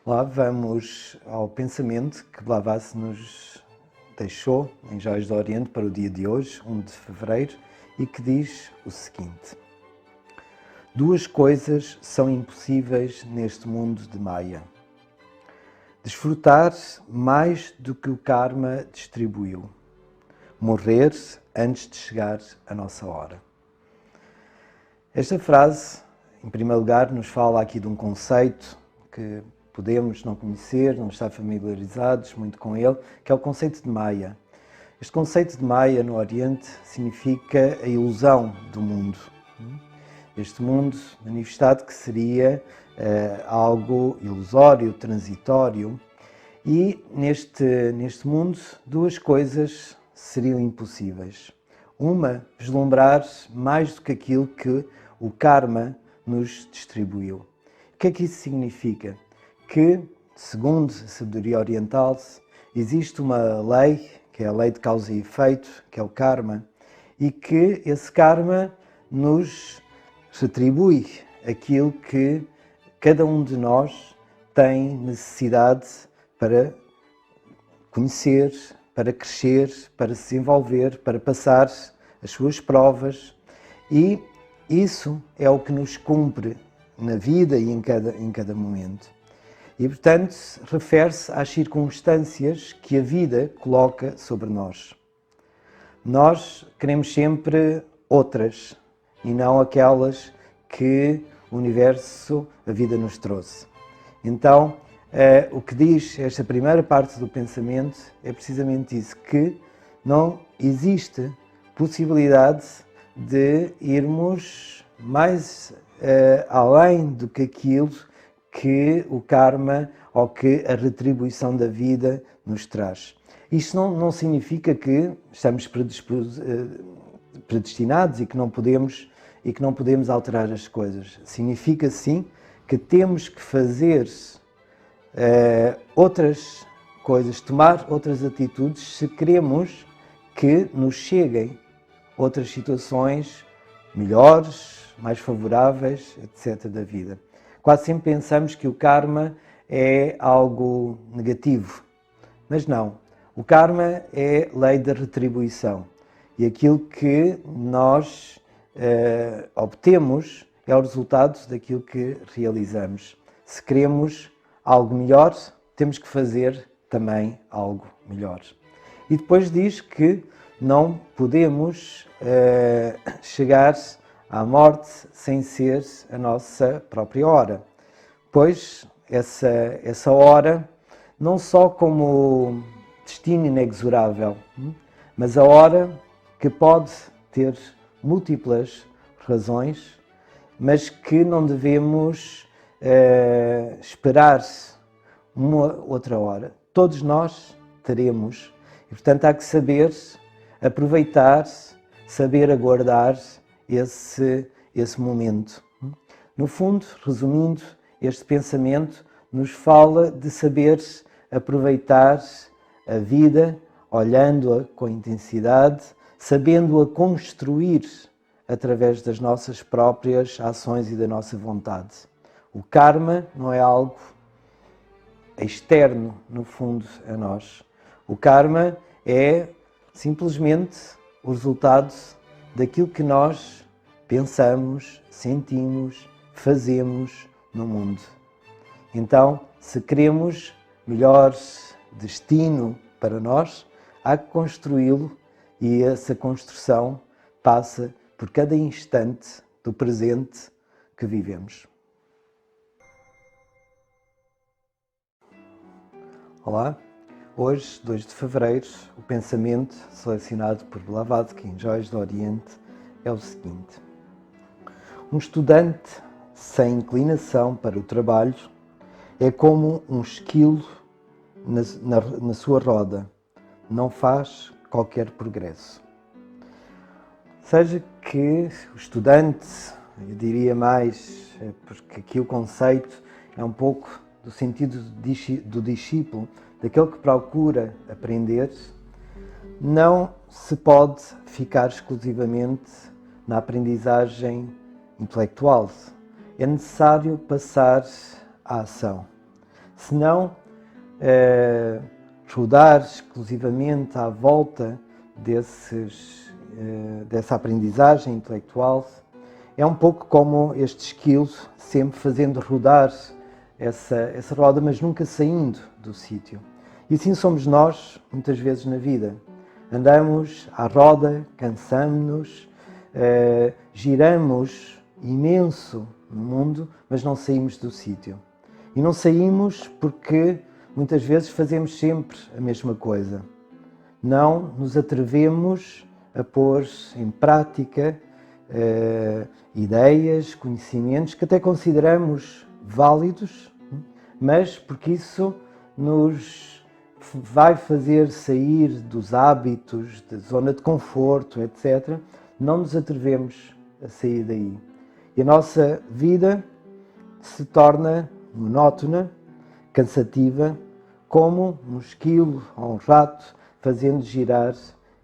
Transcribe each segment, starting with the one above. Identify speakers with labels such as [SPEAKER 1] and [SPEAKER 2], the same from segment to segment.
[SPEAKER 1] Lá vamos ao pensamento que Blavatsky nos deixou em Joias do Oriente para o dia de hoje, 1 de fevereiro, e que diz o seguinte: duas coisas são impossíveis neste mundo de Maya. Desfrutar mais do que o karma distribuiu. Morrer antes de chegar a nossa hora. Esta frase, em primeiro lugar, nos fala aqui de um conceito que podemos não conhecer, não estar familiarizados muito com ele, que é o conceito de Maya. Este conceito de Maya no Oriente significa a ilusão do mundo. Este mundo manifestado que seria algo ilusório, transitório, e neste mundo duas coisas seriam impossíveis. Uma, vislumbrar mais do que aquilo que o karma nos distribuiu. O que é que isso significa? Que, segundo a sabedoria oriental, existe uma lei, que é a lei de causa e efeito, que é o karma, e que esse karma nos retribui aquilo que cada um de nós tem necessidade para conhecer, para crescer, para se desenvolver, para passar as suas provas, e isso é o que nos cumpre na vida e em cada momento. E, portanto, refere-se às circunstâncias que a vida coloca sobre nós. Nós queremos sempre outras e não aquelas que o universo, a vida nos trouxe. Então, o que diz esta primeira parte do pensamento é precisamente isso, que não existe possibilidade de irmos mais além do que aquilo que o karma ou que a retribuição da vida nos traz. Isto não significa que estamos predestinados e que não podemos alterar as coisas. Significa sim que temos que fazer outras coisas, tomar outras atitudes se queremos que nos cheguem outras situações melhores, mais favoráveis, etc. da vida. Quase sempre pensamos que o karma é algo negativo, mas não. O karma é lei da retribuição e aquilo que nós obtemos é o resultado daquilo que realizamos. Se queremos algo melhor, temos que fazer também algo melhor. E depois diz que não podemos chegar à morte sem ser a nossa própria hora, pois essa hora, não só como destino inexorável, mas a hora que pode ter múltiplas razões, mas que não devemos esperar uma outra hora. Todos nós teremos, e portanto há que saber aproveitar, saber aguardar esse momento. No fundo, resumindo, este pensamento nos fala de saber aproveitar a vida, olhando-a com intensidade, sabendo-a construir através das nossas próprias ações e da nossa vontade. O karma não é algo externo, no fundo, a nós. O karma é simplesmente o resultado daquilo que nós pensamos, sentimos, fazemos no mundo. Então, se queremos melhor destino para nós, há que construí-lo e essa construção passa por cada instante do presente que vivemos. Olá, hoje, 2 de fevereiro, o pensamento selecionado por Blavatsky em Joias do Oriente é o seguinte: um estudante sem inclinação para o trabalho é como um esquilo na sua roda, não faz qualquer progresso. Seja que o estudante, eu diria mais, porque aqui o conceito é um pouco do sentido do discípulo, daquele que procura aprender, não se pode ficar exclusivamente na aprendizagem intelectual. É necessário passar à ação. se não rodar exclusivamente à volta dessa aprendizagem intelectual. É um pouco como este esquilo, sempre fazendo rodar essa roda, mas nunca saindo do sítio. E assim somos nós, muitas vezes na vida. Andamos à roda, cansamos-nos, giramos imenso no mundo, mas não saímos do sítio. E não saímos porque muitas vezes fazemos sempre a mesma coisa. Não nos atrevemos a pôr em prática ideias, conhecimentos que até consideramos válidos, mas porque isso nos vai fazer sair dos hábitos, da zona de conforto, etc., não nos atrevemos a sair daí. E a nossa vida se torna monótona, cansativa, como um esquilo ou um rato fazendo girar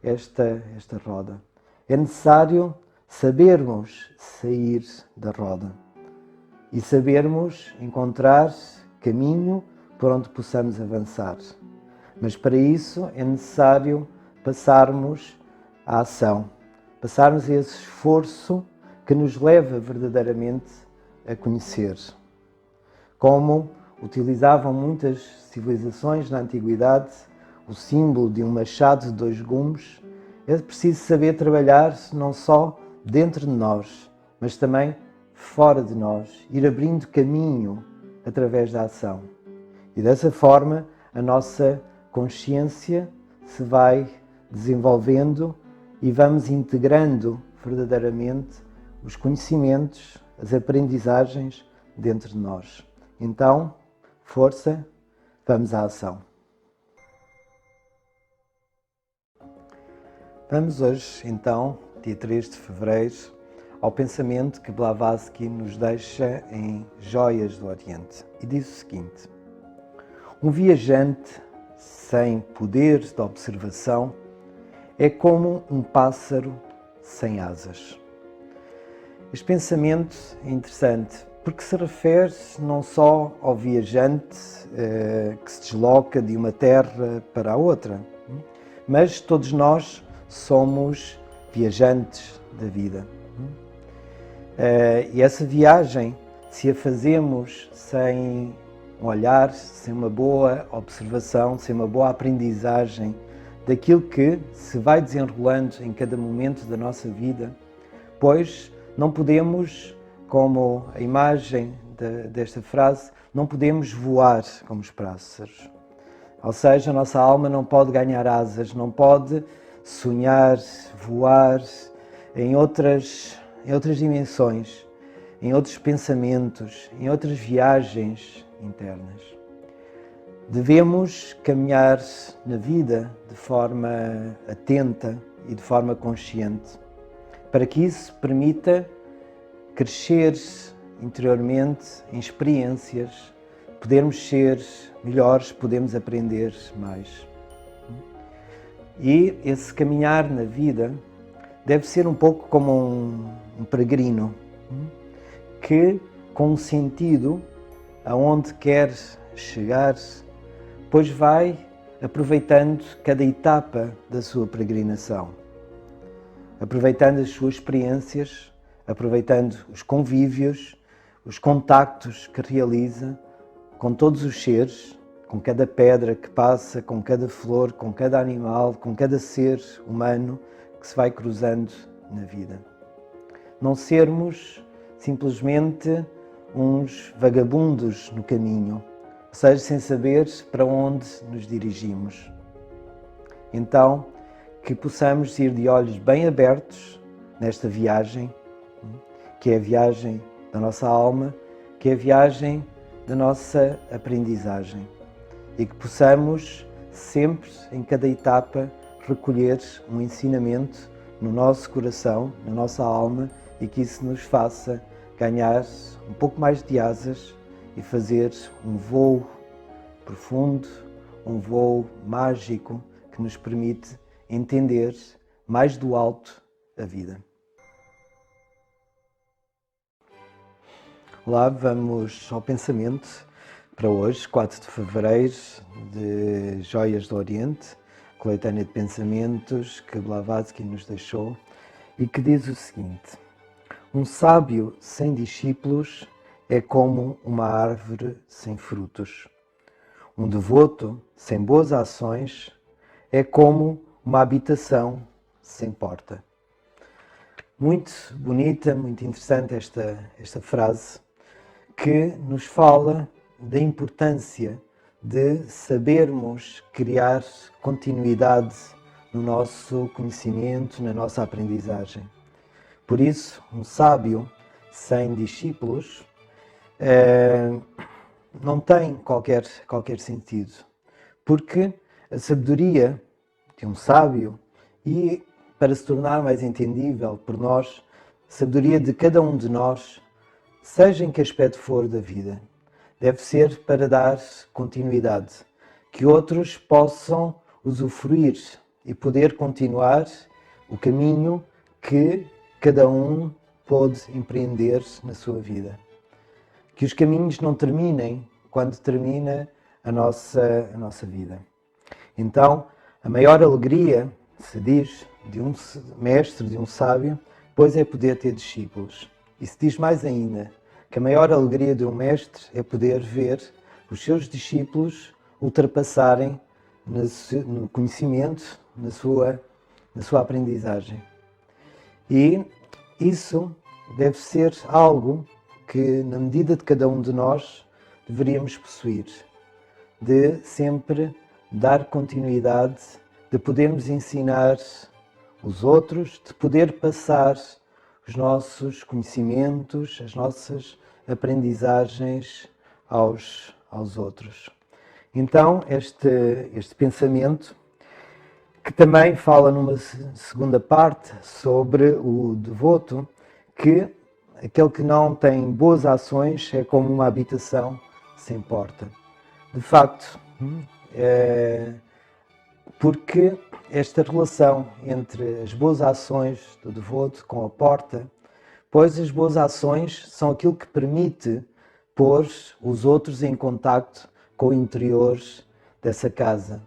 [SPEAKER 1] esta roda. É necessário sabermos sair da roda e sabermos encontrar caminho por onde possamos avançar. Mas para isso é necessário passarmos à ação, passarmos a esse esforço que nos leva verdadeiramente a conhecer. Como utilizavam muitas civilizações na antiguidade o símbolo de um machado de 2 gumes, é preciso saber trabalhar não só dentro de nós, mas também fora de nós, ir abrindo caminho através da ação. E dessa forma a nossa consciência se vai desenvolvendo e vamos integrando verdadeiramente os conhecimentos, as aprendizagens dentro de nós. Então, força, vamos à ação. Vamos hoje, então, dia 3 de fevereiro, ao pensamento que Blavatsky nos deixa em Joias do Oriente. E diz o seguinte: um viajante sem poder de observação é como um pássaro sem asas. Este pensamento é interessante porque se refere não só ao viajante que se desloca de uma terra para a outra, mas todos nós somos viajantes da vida. E essa viagem, se a fazemos sem um olhar, sem uma boa observação, sem uma boa aprendizagem daquilo que se vai desenrolando em cada momento da nossa vida, pois não podemos, como a imagem desta frase, não podemos voar como os pássaros. Ou seja, a nossa alma não pode ganhar asas, não pode sonhar, voar em outras dimensões, em outros pensamentos, em outras viagens internas. Devemos caminhar na vida de forma atenta e de forma consciente, para que isso permita crescer interiormente em experiências, podermos ser melhores, podemos aprender mais. E esse caminhar na vida deve ser um pouco como um peregrino que, com um sentido aonde quer chegar, pois vai aproveitando cada etapa da sua peregrinação, aproveitando as suas experiências, aproveitando os convívios, os contactos que realiza com todos os seres, com cada pedra que passa, com cada flor, com cada animal, com cada ser humano que se vai cruzando na vida. Não sermos simplesmente uns vagabundos no caminho, ou seja, sem saber para onde nos dirigimos. Então, que possamos ir de olhos bem abertos nesta viagem, que é a viagem da nossa alma, que é a viagem da nossa aprendizagem, e que possamos sempre, em cada etapa, recolher um ensinamento no nosso coração, na nossa alma, e que isso nos faça ganhar um pouco mais de asas e fazer um voo profundo, um voo mágico que nos permite entender mais do alto a vida. Olá, vamos ao pensamento para hoje, 4 de fevereiro, de Joias do Oriente, coletânea de pensamentos que Blavatsky nos deixou e que diz o seguinte: um sábio sem discípulos é como uma árvore sem frutos. Um devoto sem boas ações é como uma habitação sem porta. Muito bonita, muito interessante esta frase, que nos fala da importância de sabermos criar continuidade no nosso conhecimento, na nossa aprendizagem. Por isso, um sábio sem discípulos não tem qualquer sentido, porque a sabedoria de um sábio, e para se tornar mais entendível por nós, a sabedoria de cada um de nós, seja em que aspecto for da vida, deve ser para dar continuidade, que outros possam usufruir e poder continuar o caminho que cada um pôde empreender na sua vida. Que os caminhos não terminem quando termina a nossa vida. Então, a maior alegria, se diz, de um mestre, de um sábio, pois é poder ter discípulos. E se diz mais ainda, que a maior alegria de um mestre é poder ver os seus discípulos ultrapassarem no conhecimento, na sua aprendizagem. E isso deve ser algo que, na medida de cada um de nós, deveríamos possuir, de sempre dar continuidade, de podermos ensinar os outros, de poder passar os nossos conhecimentos, as nossas aprendizagens aos outros. Então, este pensamento, que também fala numa segunda parte sobre o devoto, que aquele que não tem boas ações é como uma habitação sem porta. De facto, porque esta relação entre as boas ações do devoto com a porta, pois as boas ações são aquilo que permite pôr os outros em contacto com o interior dessa casa.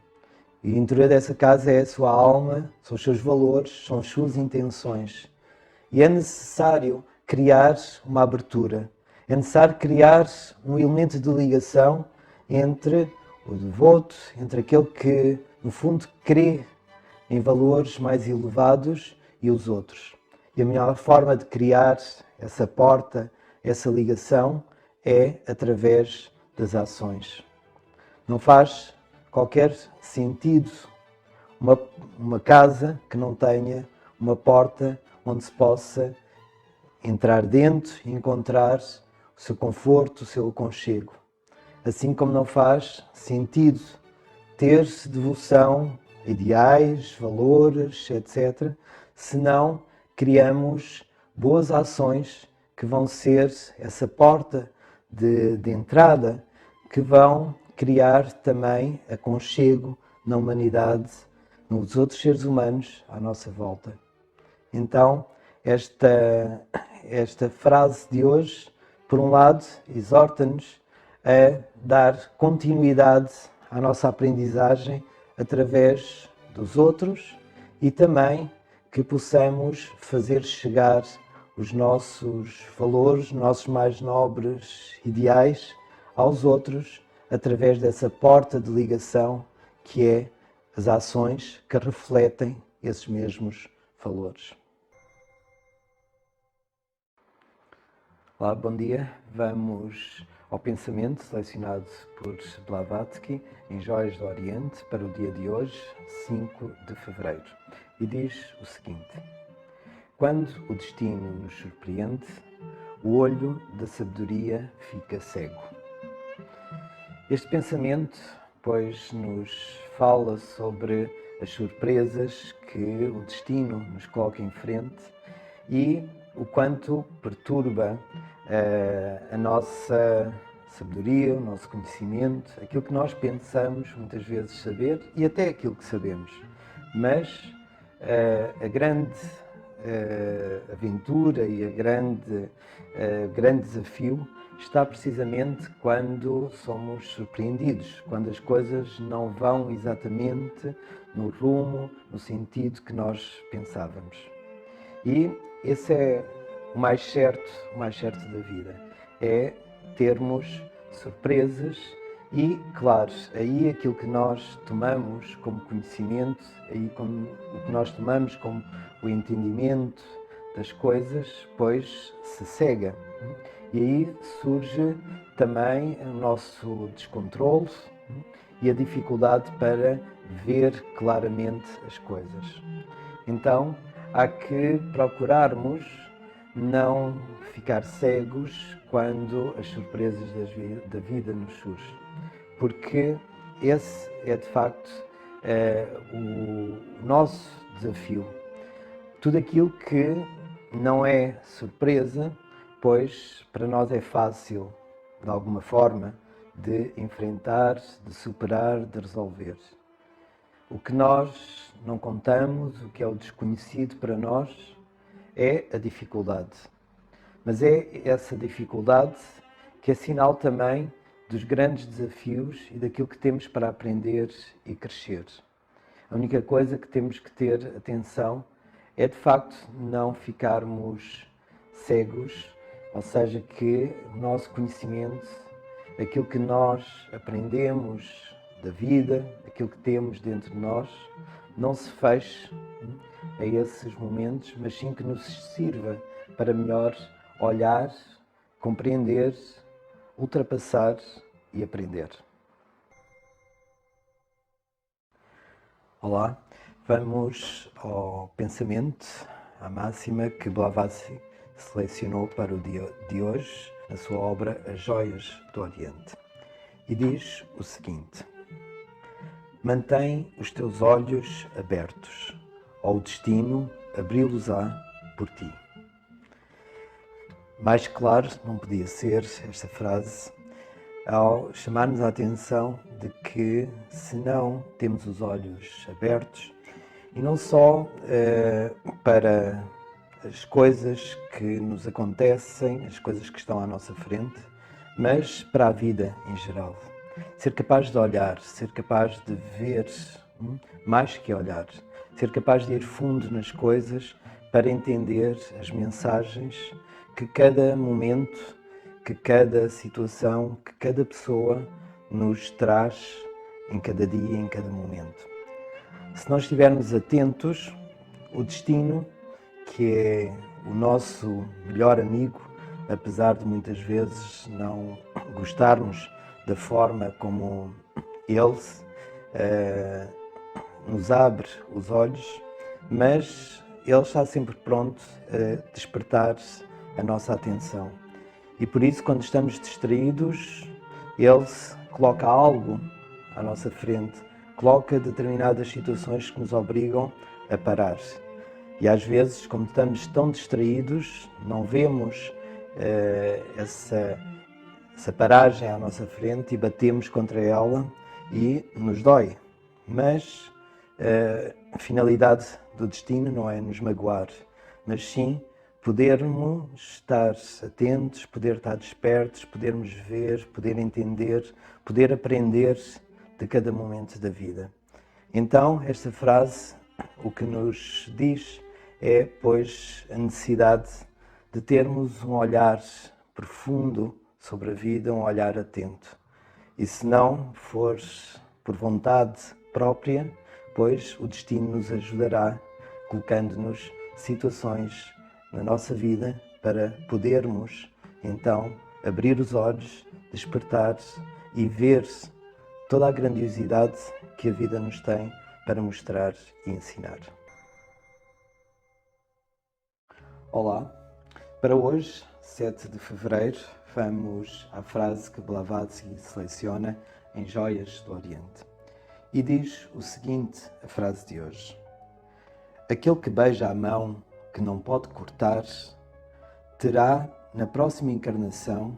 [SPEAKER 1] E o interior dessa casa é a sua alma, são os seus valores, são as suas intenções. E é necessário criar uma abertura, é necessário criar um elemento de ligação entre o devoto, entre aquele que, no fundo, crê em valores mais elevados e os outros. E a melhor forma de criar essa porta, essa ligação, é através das ações. Não faz qualquer sentido uma casa que não tenha uma porta onde se possa entrar dentro e encontrar o seu conforto, o seu aconchego. Assim como não faz sentido ter devoção, ideais, valores, etc., se não criamos boas ações que vão ser essa porta de entrada, que vão criar também aconchego na humanidade, nos outros seres humanos à nossa volta. Então, esta frase de hoje, por um lado, exorta-nos a dar continuidade à nossa aprendizagem através dos outros e também que possamos fazer chegar os nossos valores, nossos mais nobres ideais aos outros através dessa porta de ligação que é as ações que refletem esses mesmos valores. Olá, bom dia. Vamos ao pensamento selecionado por Blavatsky em Joias do Oriente para o dia de hoje, 5 de fevereiro. E diz o seguinte: quando o destino nos surpreende, o olho da sabedoria fica cego. Este pensamento, pois, nos fala sobre as surpresas que o destino nos coloca em frente e o quanto perturba a nossa sabedoria, o nosso conhecimento, aquilo que nós pensamos muitas vezes saber e até aquilo que sabemos. Mas a grande aventura e grande desafio está precisamente quando somos surpreendidos, quando as coisas não vão exatamente no rumo, no sentido que nós pensávamos. E esse é o mais certo da vida, é termos surpresas e, claro, aí aquilo que nós tomamos como conhecimento, aí como, o que nós tomamos como o entendimento das coisas, pois se cega. E aí surge também o nosso descontrole e a dificuldade para ver claramente as coisas. Então, há que procurarmos não ficar cegos quando as surpresas da vida nos surgem, porque esse é de facto o nosso desafio. Tudo aquilo que não é surpresa, pois para nós é fácil, de alguma forma, de enfrentar, de superar, de resolver. O que nós não contamos, o que é o desconhecido para nós, é a dificuldade. Mas é essa dificuldade que é sinal também dos grandes desafios e daquilo que temos para aprender e crescer. A única coisa que temos que ter atenção é, de facto, não ficarmos cegos, ou seja, que o nosso conhecimento, aquilo que nós aprendemos da vida, aquilo que temos dentro de nós, não se feche a esses momentos, mas sim que nos sirva para melhor olhar, compreender, ultrapassar e aprender. Olá, vamos ao pensamento, à máxima que Blavatsky selecionou para o dia de hoje, na sua obra As Joias do Oriente. E diz o seguinte: mantém os teus olhos abertos, ao destino abri-los-á por ti. Mais claro não podia ser esta frase ao chamar-nos a atenção de que, se não temos os olhos abertos, e não só para as coisas que nos acontecem, as coisas que estão à nossa frente, mas para a vida em geral. Ser capaz de olhar, ser capaz de ver, mais que olhar, ser capaz de ir fundo nas coisas para entender as mensagens que cada momento, que cada situação, que cada pessoa nos traz em cada dia, em cada momento. Se nós estivermos atentos, o destino, que é o nosso melhor amigo, apesar de muitas vezes não gostarmos da forma como ele nos abre os olhos, mas ele está sempre pronto a despertar a nossa atenção. E por isso, quando estamos distraídos, ele coloca algo à nossa frente, coloca determinadas situações que nos obrigam a parar. E às vezes, como estamos tão distraídos, não vemos essa paragem à nossa frente e batemos contra ela e nos dói. Mas a finalidade do destino não é nos magoar, mas sim podermos estar atentos, poder estar despertos, podermos ver, poder entender, poder aprender de cada momento da vida. Então, esta frase, o que nos diz é, pois, a necessidade de termos um olhar profundo sobre a vida, um olhar atento. E se não for por vontade própria, pois o destino nos ajudará, colocando-nos situações na nossa vida para podermos, então, abrir os olhos, despertar e ver toda a grandiosidade que a vida nos tem para mostrar e ensinar. Olá, para hoje, 7 de fevereiro, vamos à frase que Blavatsky seleciona em Joias do Oriente. E diz o seguinte, a frase de hoje: aquele que beija a mão que não pode cortar, terá, na próxima encarnação,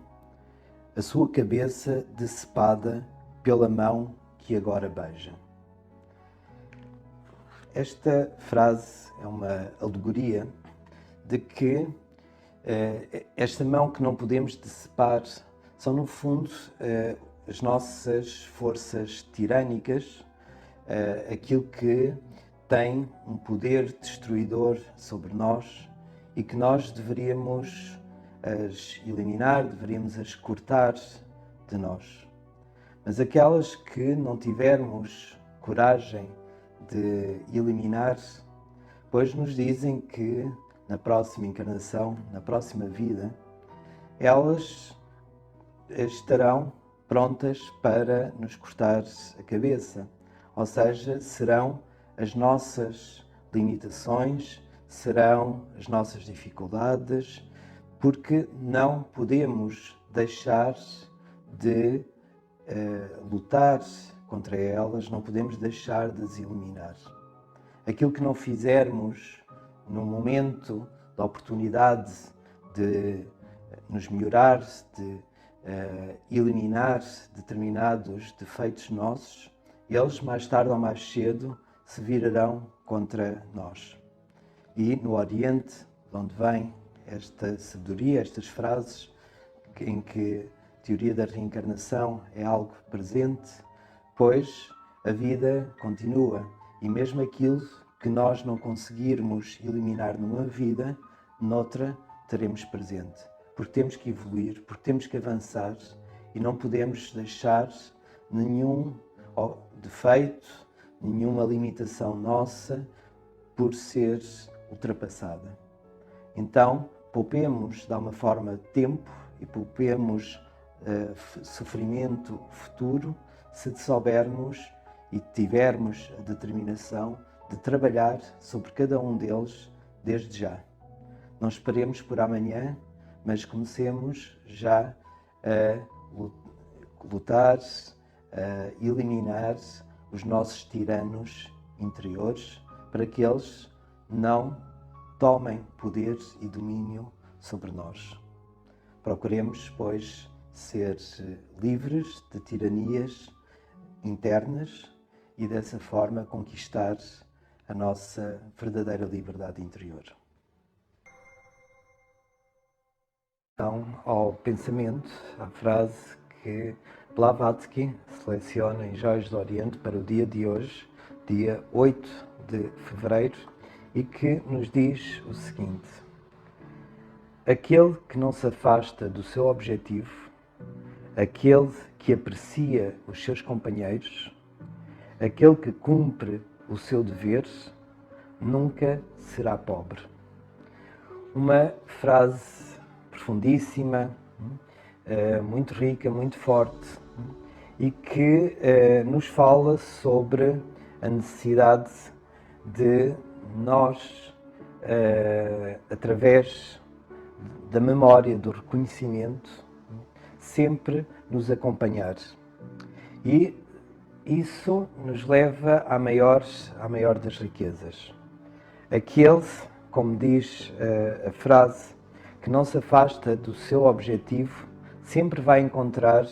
[SPEAKER 1] a sua cabeça decepada pela mão que agora beija. Esta frase é uma alegoria de que esta mão que não podemos decepar são no fundo as nossas forças tirânicas, aquilo que tem um poder destruidor sobre nós e que nós deveríamos as eliminar, deveríamos as cortar de nós. Mas aquelas que não tivermos coragem de eliminar, pois nos dizem que na próxima encarnação, na próxima vida, elas estarão prontas para nos cortar a cabeça. Ou seja, serão as nossas limitações, serão as nossas dificuldades, porque não podemos deixar de lutar contra elas, não podemos deixar de as eliminar. Aquilo que não fizermos no momento da oportunidade de nos melhorar, de eliminar determinados defeitos nossos, eles mais tarde ou mais cedo se virarão contra nós. E no Oriente, de onde vem esta sabedoria, estas frases, em que a teoria da reencarnação é algo presente, pois a vida continua e mesmo aquilo que nós não conseguirmos eliminar numa vida, noutra teremos presente. Porque temos que evoluir, porque temos que avançar e não podemos deixar nenhum defeito, nenhuma limitação nossa por ser ultrapassada. Então, poupemos de alguma forma tempo e poupemos sofrimento futuro se soubermos e tivermos a determinação de trabalhar sobre cada um deles desde já. Não esperemos por amanhã, mas comecemos já a lutar, a eliminar os nossos tiranos interiores para que eles não tomem poder e domínio sobre nós. Procuremos, pois, ser livres de tiranias internas e dessa forma conquistar a nossa verdadeira liberdade interior. Então, ao pensamento, à frase que Blavatsky seleciona em Joias do Oriente para o dia de hoje, dia 8 de fevereiro, e que nos diz o seguinte: aquele que não se afasta do seu objetivo, aquele que aprecia os seus companheiros, aquele que cumpre o seu dever, nunca será pobre. Uma frase profundíssima, muito rica, muito forte, e que nos fala sobre a necessidade de nós, através da memória, do reconhecimento, sempre nos acompanhar. E isso nos leva à maior das riquezas. Aquele, como diz a frase, que não se afasta do seu objetivo, sempre vai encontrar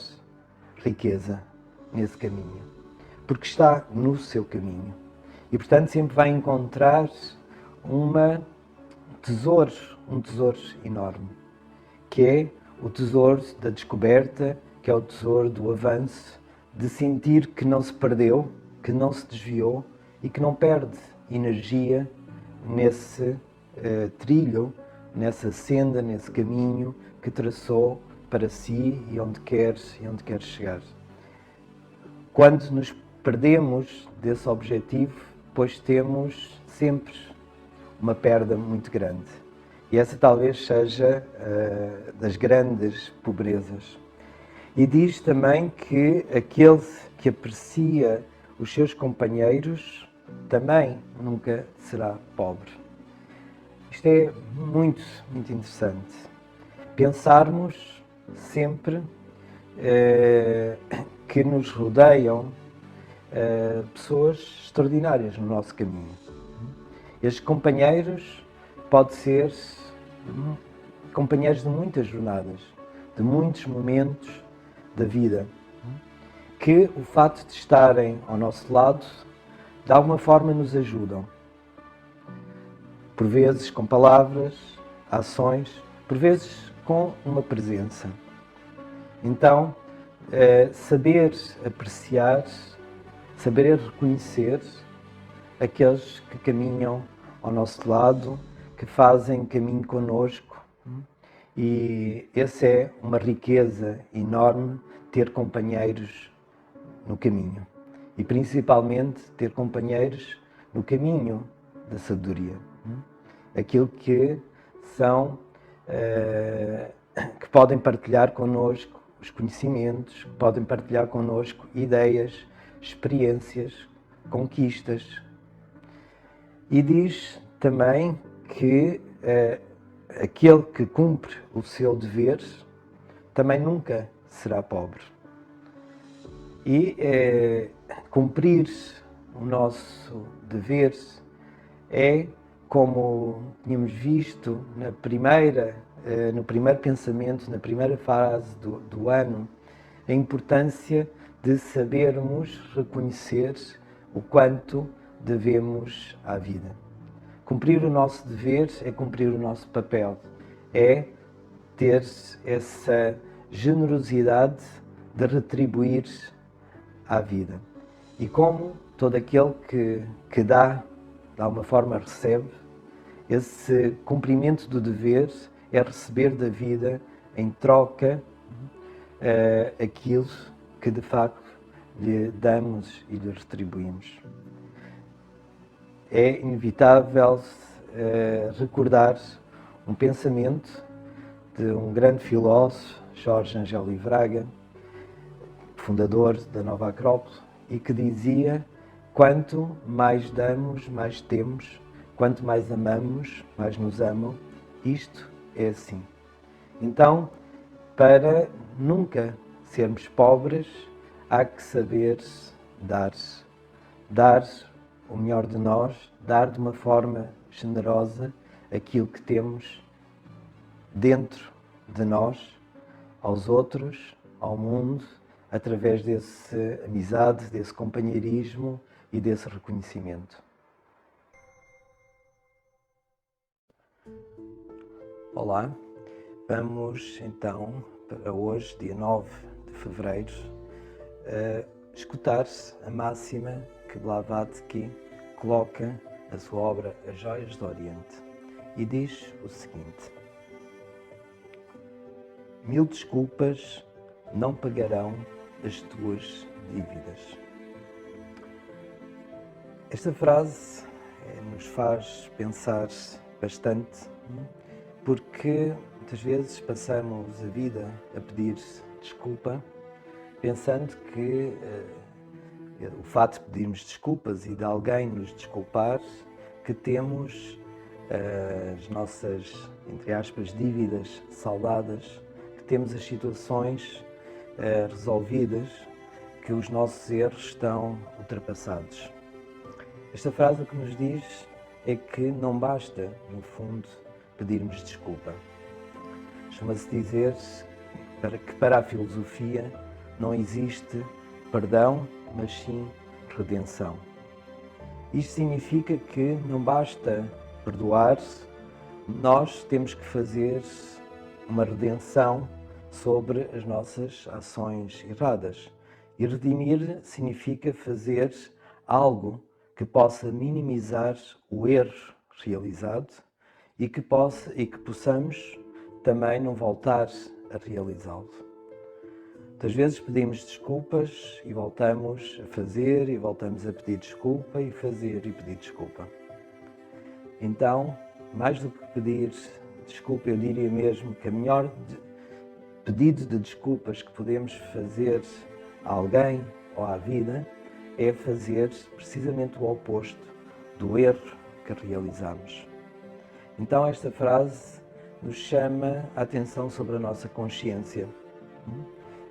[SPEAKER 1] riqueza nesse caminho, porque está no seu caminho. E, portanto, sempre vai encontrar um tesouro enorme, que é o tesouro da descoberta, que é o tesouro do avanço, de sentir que não se perdeu, que não se desviou e que não perde energia nesse trilho, nessa senda, nesse caminho que traçou para si e onde quer chegar. Quando nos perdemos desse objetivo, pois temos sempre uma perda muito grande. E essa talvez seja das grandes pobrezas. E diz também que aquele que aprecia os seus companheiros também nunca será pobre. Isto é muito interessante. Pensarmos sempre que nos rodeiam pessoas extraordinárias no nosso caminho. Estes companheiros podem ser companheiros de muitas jornadas, de muitos momentos da vida, que o facto de estarem ao nosso lado, de alguma forma nos ajudam. Por vezes com palavras, ações, por vezes com uma presença. Então, saber apreciar, saber reconhecer aqueles que caminham ao nosso lado, que fazem caminho conosco. E essa é uma riqueza enorme, ter companheiros no caminho. E principalmente ter companheiros no caminho da sabedoria. Aquilo que são, que podem partilhar connosco os conhecimentos, que podem partilhar connosco ideias, experiências, conquistas. E diz também que aquele que cumpre o seu dever também nunca será pobre. E cumprir o nosso dever é, como tínhamos visto no primeiro pensamento, na primeira fase do ano, a importância de sabermos reconhecer o quanto devemos à vida. Cumprir o nosso dever é cumprir o nosso papel, é ter essa generosidade de retribuir à vida. E como todo aquele que dá, de alguma forma recebe, esse cumprimento do dever é receber da vida em troca aquilo que de facto lhe damos e lhe retribuímos. É inevitável recordar um pensamento de um grande filósofo, Jorge Angeli Braga, fundador da Nova Acrópole, e que dizia: quanto mais damos, mais temos, quanto mais amamos, mais nos amam. Isto é assim. Então, para nunca sermos pobres, há que saber dar. Dar o melhor de nós, dar de uma forma generosa aquilo que temos dentro de nós, aos outros, ao mundo, através dessa amizade, desse companheirismo e desse reconhecimento. Olá, vamos então para hoje, dia 9 de fevereiro, escutar a máxima que Blavatsky coloca na sua obra As Joias do Oriente, e diz o seguinte: 1000 desculpas não pagarão as tuas dívidas. Esta frase nos faz pensar bastante, porque muitas vezes passamos a vida a pedir desculpa, pensando que o fato de pedirmos desculpas e de alguém nos desculpar, que temos as nossas, entre aspas, dívidas saldadas, que temos as situações resolvidas, que os nossos erros estão ultrapassados. Esta frase o que nos diz é que não basta, no fundo, pedirmos desculpa. Costuma-se dizer que para a filosofia não existe perdão, mas sim redenção. Isto significa que não basta perdoar, nós temos que fazer uma redenção sobre as nossas ações erradas. E redimir significa fazer algo que possa minimizar o erro realizado e que possamos também não voltar a realizá-lo. Muitas vezes pedimos desculpas e voltamos a fazer e voltamos a pedir desculpa e fazer e pedir desculpa. Então, mais do que pedir desculpa, eu diria mesmo que o melhor pedido de desculpas que podemos fazer a alguém ou à vida é fazer precisamente o oposto do erro que realizamos. Então esta frase nos chama a atenção sobre a nossa consciência,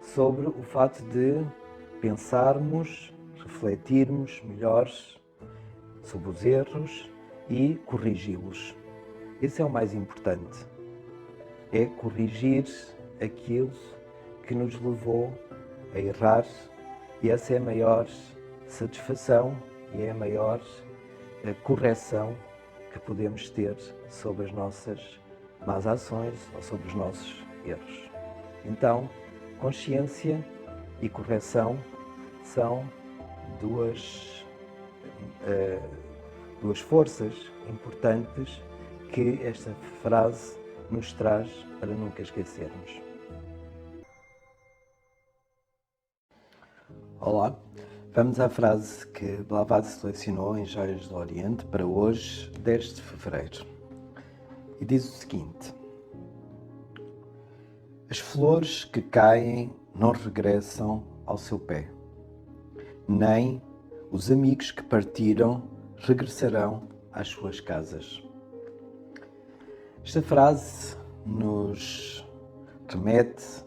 [SPEAKER 1] sobre o fato de pensarmos, refletirmos melhor sobre os erros e corrigi-los. Esse é o mais importante, é corrigir aquilo que nos levou a errar, e essa é a maior satisfação e é a maior correção que podemos ter sobre as nossas más ações ou sobre os nossos erros. Então, Consciência e correção são duas forças importantes que esta frase nos traz para nunca esquecermos. Olá, vamos à frase que Blavatsky selecionou em Joias do Oriente para hoje, 10 de fevereiro. E diz o seguinte: as flores que caem não regressam ao seu pé, nem os amigos que partiram regressarão às suas casas. Esta frase nos remete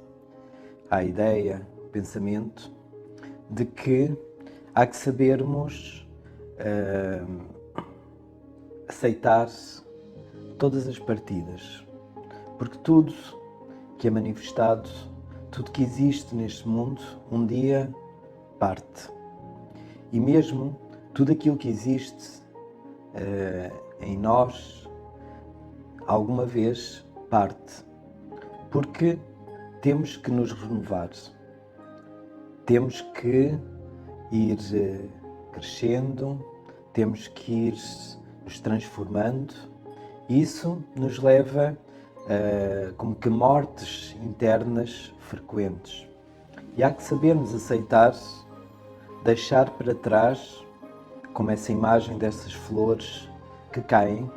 [SPEAKER 1] à ideia, ao pensamento de que há que sabermos aceitar todas as partidas, porque tudo que é manifestado, tudo que existe neste mundo, um dia parte. E mesmo tudo aquilo que existe em nós, alguma vez parte. Porque temos que nos renovar. Temos que ir crescendo, temos que ir nos transformando. Isso nos leva como que mortes internas frequentes. E há que sabermos aceitar, deixar para trás, como essa imagem dessas flores que caem,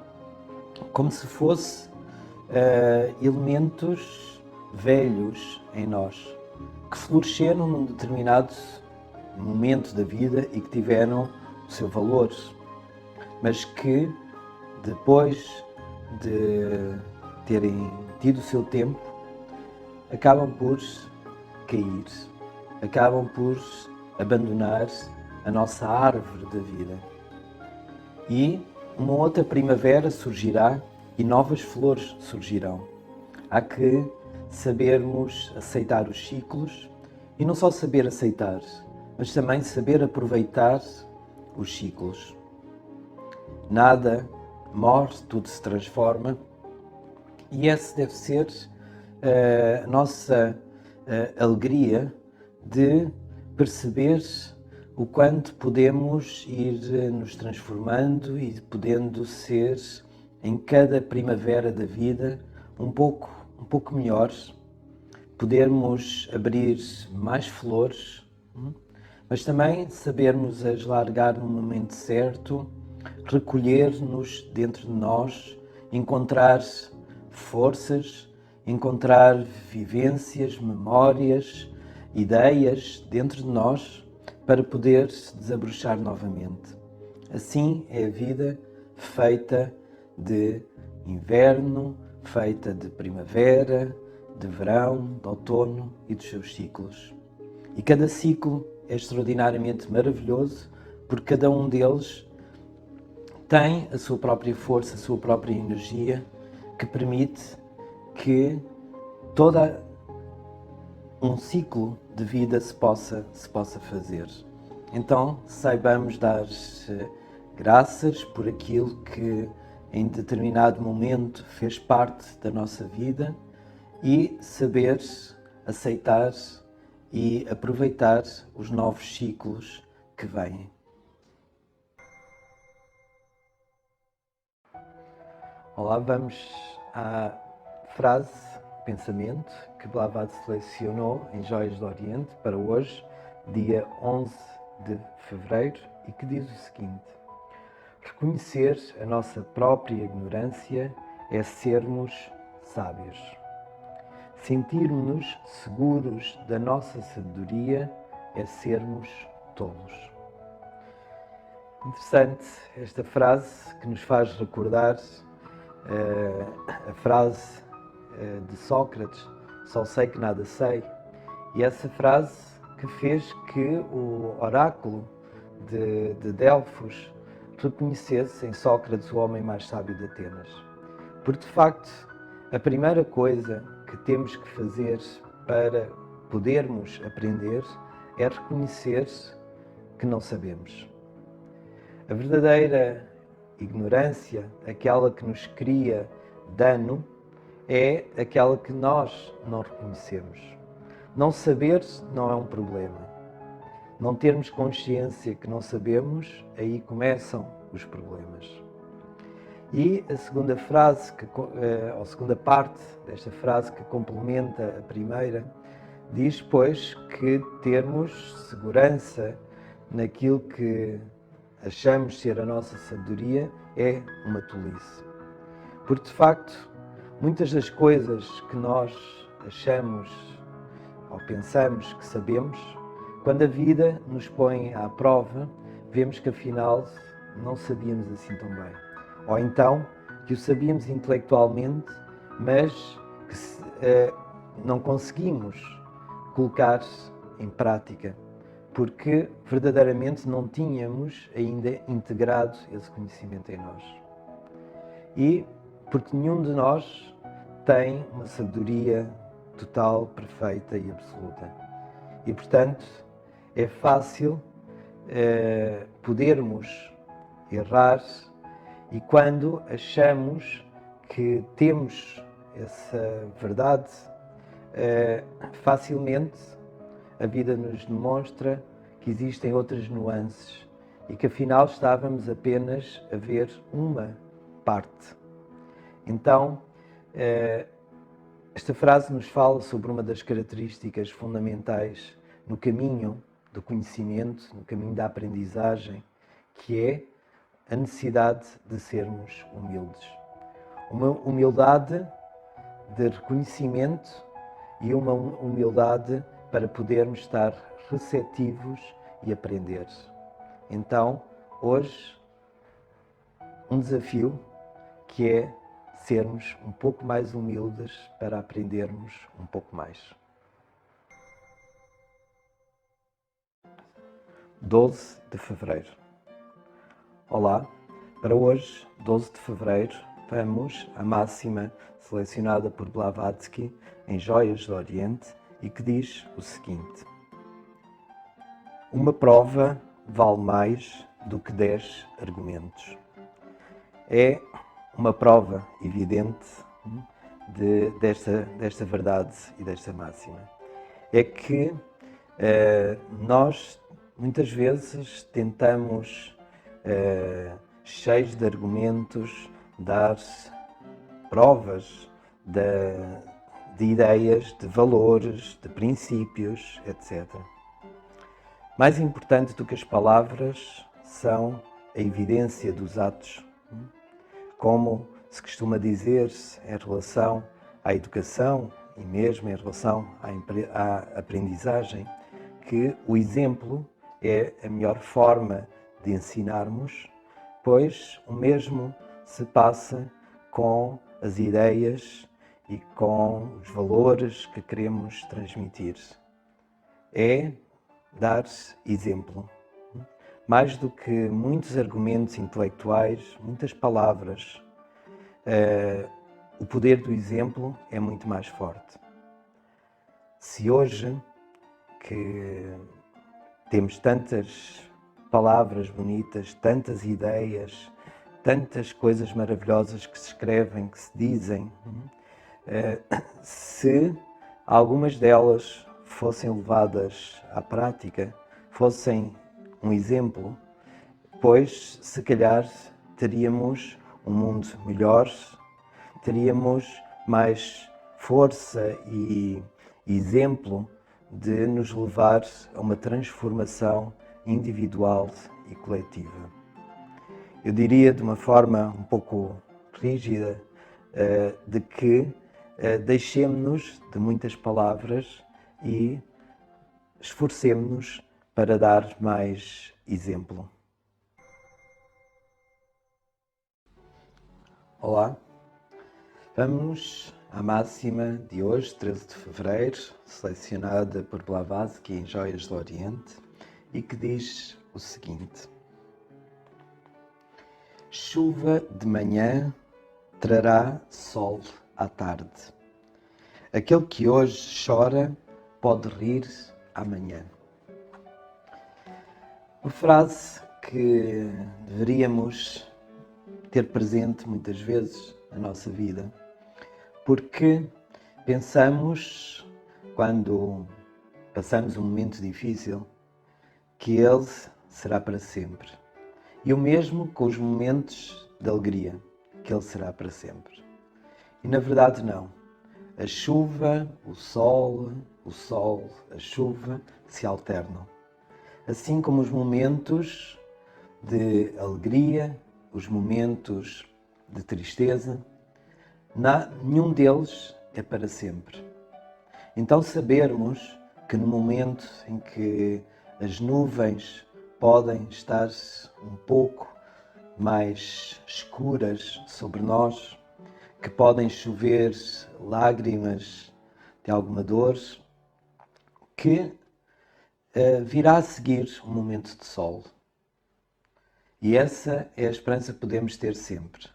[SPEAKER 1] como se fosse elementos velhos em nós, que floresceram num determinado momento da vida e que tiveram o seu valor, mas que depois de terem tido o seu tempo, acabam por cair, acabam por abandonar a nossa árvore da vida. E uma outra primavera surgirá e novas flores surgirão. Há que sabermos aceitar os ciclos e não só saber aceitar, mas também saber aproveitar os ciclos. Nada morre, tudo se transforma e essa deve ser a nossa alegria de perceber o quanto podemos ir nos transformando e podendo ser em cada primavera da vida um pouco melhores, podermos abrir mais flores, mas também sabermos as largar no momento certo, recolher-nos dentro de nós, encontrar forças, encontrar vivências, memórias, ideias dentro de nós para poder desabrochar novamente. Assim é a vida feita de inverno, feita de primavera, de verão, de outono e dos seus ciclos. E cada ciclo é extraordinariamente maravilhoso porque cada um deles tem a sua própria força, a sua própria energia que permite que todo um ciclo de vida se possa fazer. Então, saibamos dar graças por aquilo que em determinado momento fez parte da nossa vida e saber aceitar e aproveitar os novos ciclos que vêm. Olá, vamos à frase, pensamento, que Blavatsky selecionou em Joias do Oriente para hoje, dia 11 de fevereiro, e que diz o seguinte: reconhecer a nossa própria ignorância é sermos sábios. Sentirmos-nos seguros da nossa sabedoria é sermos tolos. Interessante esta frase que nos faz recordar a frase de Sócrates, só sei que nada sei, e essa frase que fez que o oráculo de Delfos reconhecesse em Sócrates o homem mais sábio de Atenas. Porque, de facto, a primeira coisa que temos que fazer para podermos aprender é reconhecer que não sabemos. A verdadeira ignorância, aquela que nos cria dano, é aquela que nós não reconhecemos. Não saber não é um problema. Não termos consciência que não sabemos, aí começam os problemas. E a segunda frase, ou a segunda parte desta frase que complementa a primeira, diz, pois, que termos segurança naquilo que achamos ser a nossa sabedoria é uma tolice. Porque, de facto, muitas das coisas que nós achamos ou pensamos que sabemos, quando a vida nos põe à prova, vemos que afinal não sabíamos assim tão bem. Ou então que o sabíamos intelectualmente, mas que não conseguimos colocar em prática, porque verdadeiramente não tínhamos ainda integrado esse conhecimento em nós. E porque nenhum de nós tem uma sabedoria total, perfeita e absoluta. E, portanto, é fácil podermos errar, e quando achamos que temos essa verdade, facilmente a vida nos demonstra que existem outras nuances e que afinal estávamos apenas a ver uma parte. Então, esta frase nos fala sobre uma das características fundamentais no caminho do conhecimento, no caminho da aprendizagem, que é a necessidade de sermos humildes. Uma humildade de reconhecimento e uma humildade para podermos estar receptivos e aprender. Então, hoje, um desafio que é sermos um pouco mais humildes para aprendermos um pouco mais. 12 de fevereiro. Olá, para hoje, 12 de fevereiro, vamos à máxima selecionada por Blavatsky em Joias do Oriente e que diz o seguinte: uma prova vale mais do que 10 argumentos. É uma prova evidente desta verdade e desta máxima. É que nós, muitas vezes, tentamos, cheios de argumentos, dar provas de ideias, de valores, de princípios, etc. Mais importante do que as palavras são a evidência dos atos. Como se costuma dizer em relação à educação e mesmo em relação à aprendizagem, que o exemplo é a melhor forma de ensinarmos, pois o mesmo se passa com as ideias e com os valores que queremos transmitir. É dar exemplo. Mais do que muitos argumentos intelectuais, muitas palavras, o poder do exemplo é muito mais forte. Se hoje que temos tantas palavras bonitas, tantas ideias, tantas coisas maravilhosas que se escrevem, que se dizem, se algumas delas fossem levadas à prática, fossem um exemplo, pois se calhar teríamos um mundo melhor, teríamos mais força e exemplo de nos levar a uma transformação individual e coletiva. Eu diria de uma forma um pouco rígida de que deixemos-nos de muitas palavras e esforcemos-nos para dar mais exemplo. Olá, vamos à máxima de hoje, 13 de fevereiro, selecionada por Blavatsky em Joias do Oriente, e que diz o seguinte: chuva de manhã trará sol à tarde. Aquele que hoje chora pode rir amanhã. Uma frase que deveríamos ter presente muitas vezes na nossa vida, porque pensamos, quando passamos um momento difícil, que ele será para sempre. E o mesmo com os momentos de alegria, que ele será para sempre. E na verdade não. A chuva, o sol, a chuva se alternam. Assim como os momentos de alegria, os momentos de tristeza, nenhum deles é para sempre. Então sabermos que no momento em que as nuvens podem estar um pouco mais escuras sobre nós, que podem chover lágrimas de alguma dor, que virá a seguir um momento de sol. E essa é a esperança que podemos ter sempre.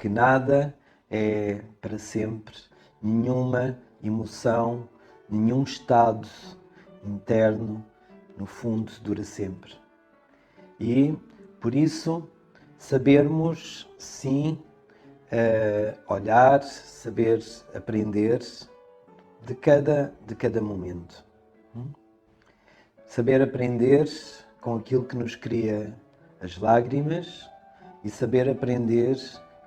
[SPEAKER 1] Que nada é para sempre, nenhuma emoção, nenhum estado interno, no fundo, dura sempre. E, por isso, sabermos, sim, olhar, saber aprender de cada momento. Saber aprender com aquilo que nos cria as lágrimas e saber aprender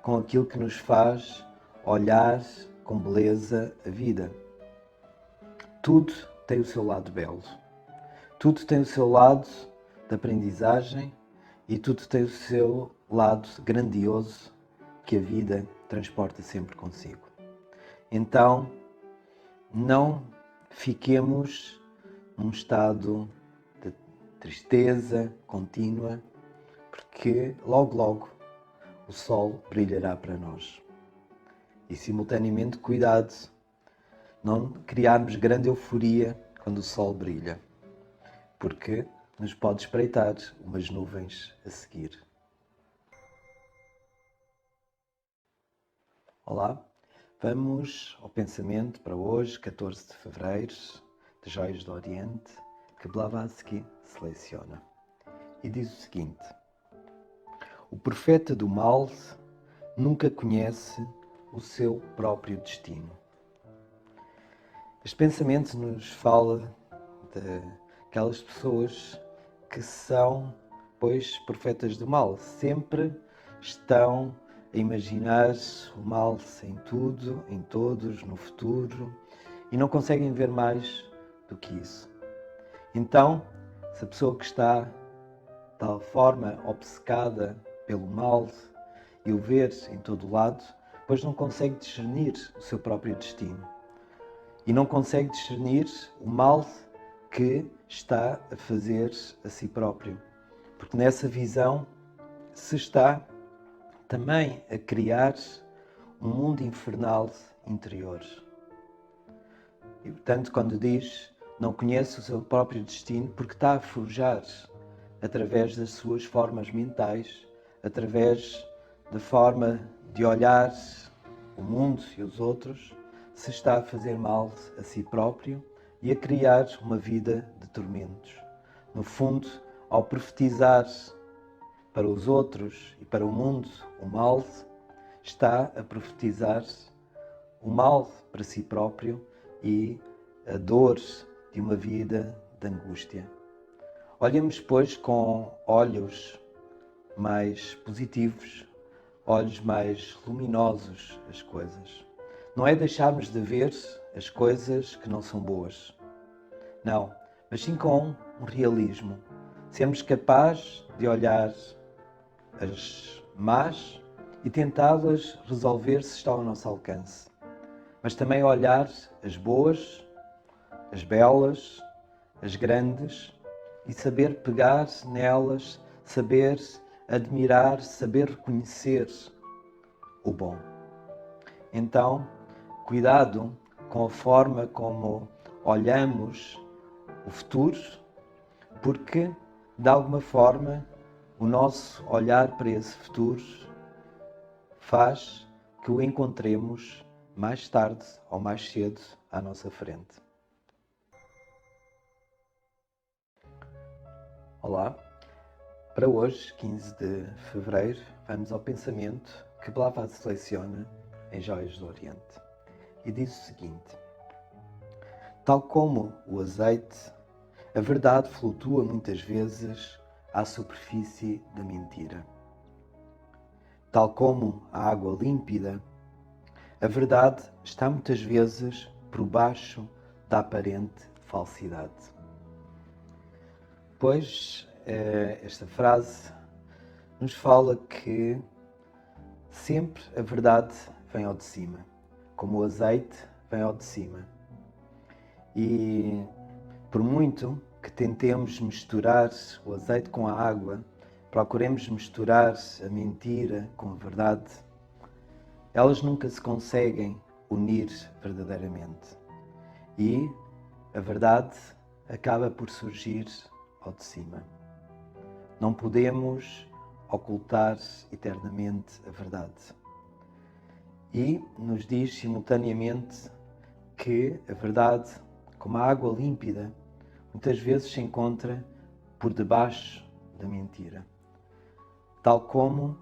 [SPEAKER 1] com aquilo que nos faz olhar com beleza a vida. Tudo tem o seu lado belo. Tudo tem o seu lado de aprendizagem e tudo tem o seu lado grandioso que a vida transporta sempre consigo. Então, não fiquemos num estado de tristeza contínua, porque logo o sol brilhará para nós. E simultaneamente, cuidado, não criarmos grande euforia quando o sol brilha, porque nos pode espreitar umas nuvens a seguir. Olá, vamos ao pensamento para hoje, 14 de fevereiro, de Joias do Oriente, que Blavatsky seleciona. E diz o seguinte: o profeta do mal nunca conhece o seu próprio destino. Este pensamento nos fala daquelas pessoas que são, pois, profetas do mal. Sempre estão a imaginar o mal em tudo, em todos, no futuro, e não conseguem ver mais do que isso. Então, se a pessoa que está de tal forma obcecada pelo mal e o ver em todo lado, pois não consegue discernir o seu próprio destino. E não consegue discernir o mal que está a fazer a si próprio. Porque nessa visão se está também a criar um mundo infernal interior. E portanto, quando diz não conhece o seu próprio destino, porque está a forjar através das suas formas mentais, através da forma de olhar o mundo e os outros, se está a fazer mal a si próprio e a criar uma vida de tormentos. No fundo, ao profetizar para os outros e para o mundo o mal, está a profetizar o mal para si próprio e a dor de uma vida de angústia. Olhemos, pois, com olhos mais positivos, olhos mais luminosos as coisas. Não é deixarmos de ver as coisas que não são boas. Não, mas sim com um realismo. Sermos capazes de olhar as más e tentá-las resolver se estão ao nosso alcance. Mas também olhar as boas, as belas, as grandes e saber pegar nelas, saber admirar, saber reconhecer o bom. Então, cuidado com a forma como olhamos o futuro, porque, de alguma forma, o nosso olhar para esse futuro faz que o encontremos mais tarde ou mais cedo à nossa frente. Olá, para hoje, 15 de fevereiro, vamos ao pensamento que Blavatsky seleciona em Joias do Oriente. E diz o seguinte: Tal como o azeite, a verdade flutua muitas vezes à superfície da mentira. Tal como a água límpida, a verdade está muitas vezes por baixo da aparente falsidade. Pois esta frase nos fala que sempre a verdade vem ao de cima, como o azeite vem ao de cima. E por muito que tentemos misturar o azeite com a água, procuremos misturar a mentira com a verdade, elas nunca se conseguem unir verdadeiramente. E a verdade acaba por surgir ao de cima. Não podemos ocultar eternamente a verdade. E nos diz simultaneamente que a verdade, como a água límpida, muitas vezes se encontra por debaixo da mentira. Tal como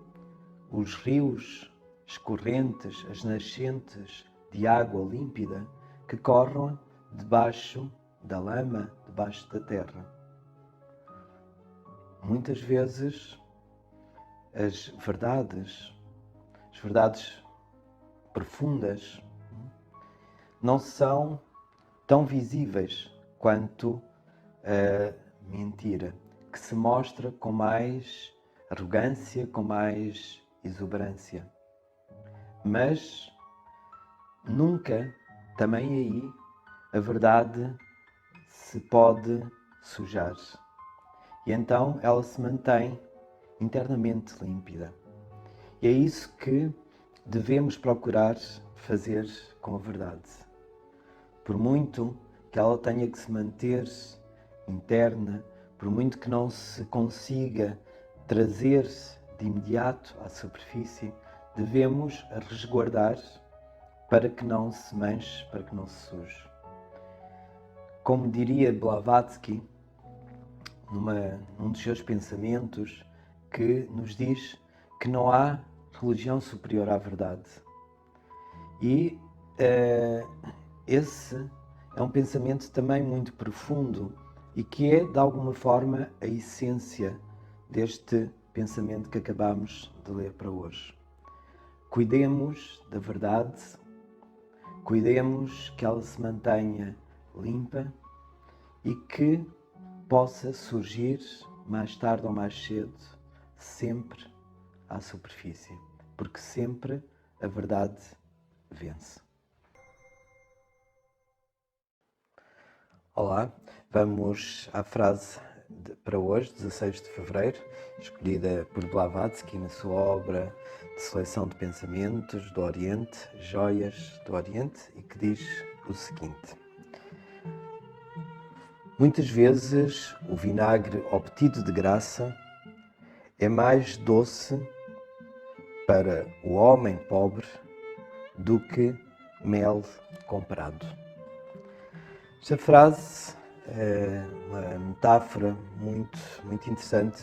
[SPEAKER 1] os rios escorrentes, as nascentes de água límpida que correm debaixo da lama, debaixo da terra. Muitas vezes as verdades profundas, não são tão visíveis quanto a mentira, que se mostra com mais arrogância, com mais exuberância. Mas nunca, também aí, a verdade se pode sujar. E então ela se mantém internamente límpida. E é isso que devemos procurar fazer com a verdade. Por muito que ela tenha que se manter interna, por muito que não se consiga trazer de imediato à superfície, devemos a resguardar para que não se manche, para que não se suje. Como diria Blavatsky, num dos seus pensamentos, que nos diz que não há religião superior à verdade. E esse é um pensamento também muito profundo e que é, de alguma forma, a essência deste pensamento que acabamos de ler para hoje. Cuidemos da verdade, cuidemos que ela se mantenha limpa e que possa surgir, mais tarde ou mais cedo, sempre à superfície, porque sempre a verdade vence. Olá, vamos à frase para hoje, 16 de fevereiro, escolhida por Blavatsky na sua obra de seleção de pensamentos do Oriente, Joias do Oriente, e que diz o seguinte: muitas vezes o vinagre obtido de graça é mais doce para o homem pobre do que mel comprado. Esta frase é uma metáfora muito interessante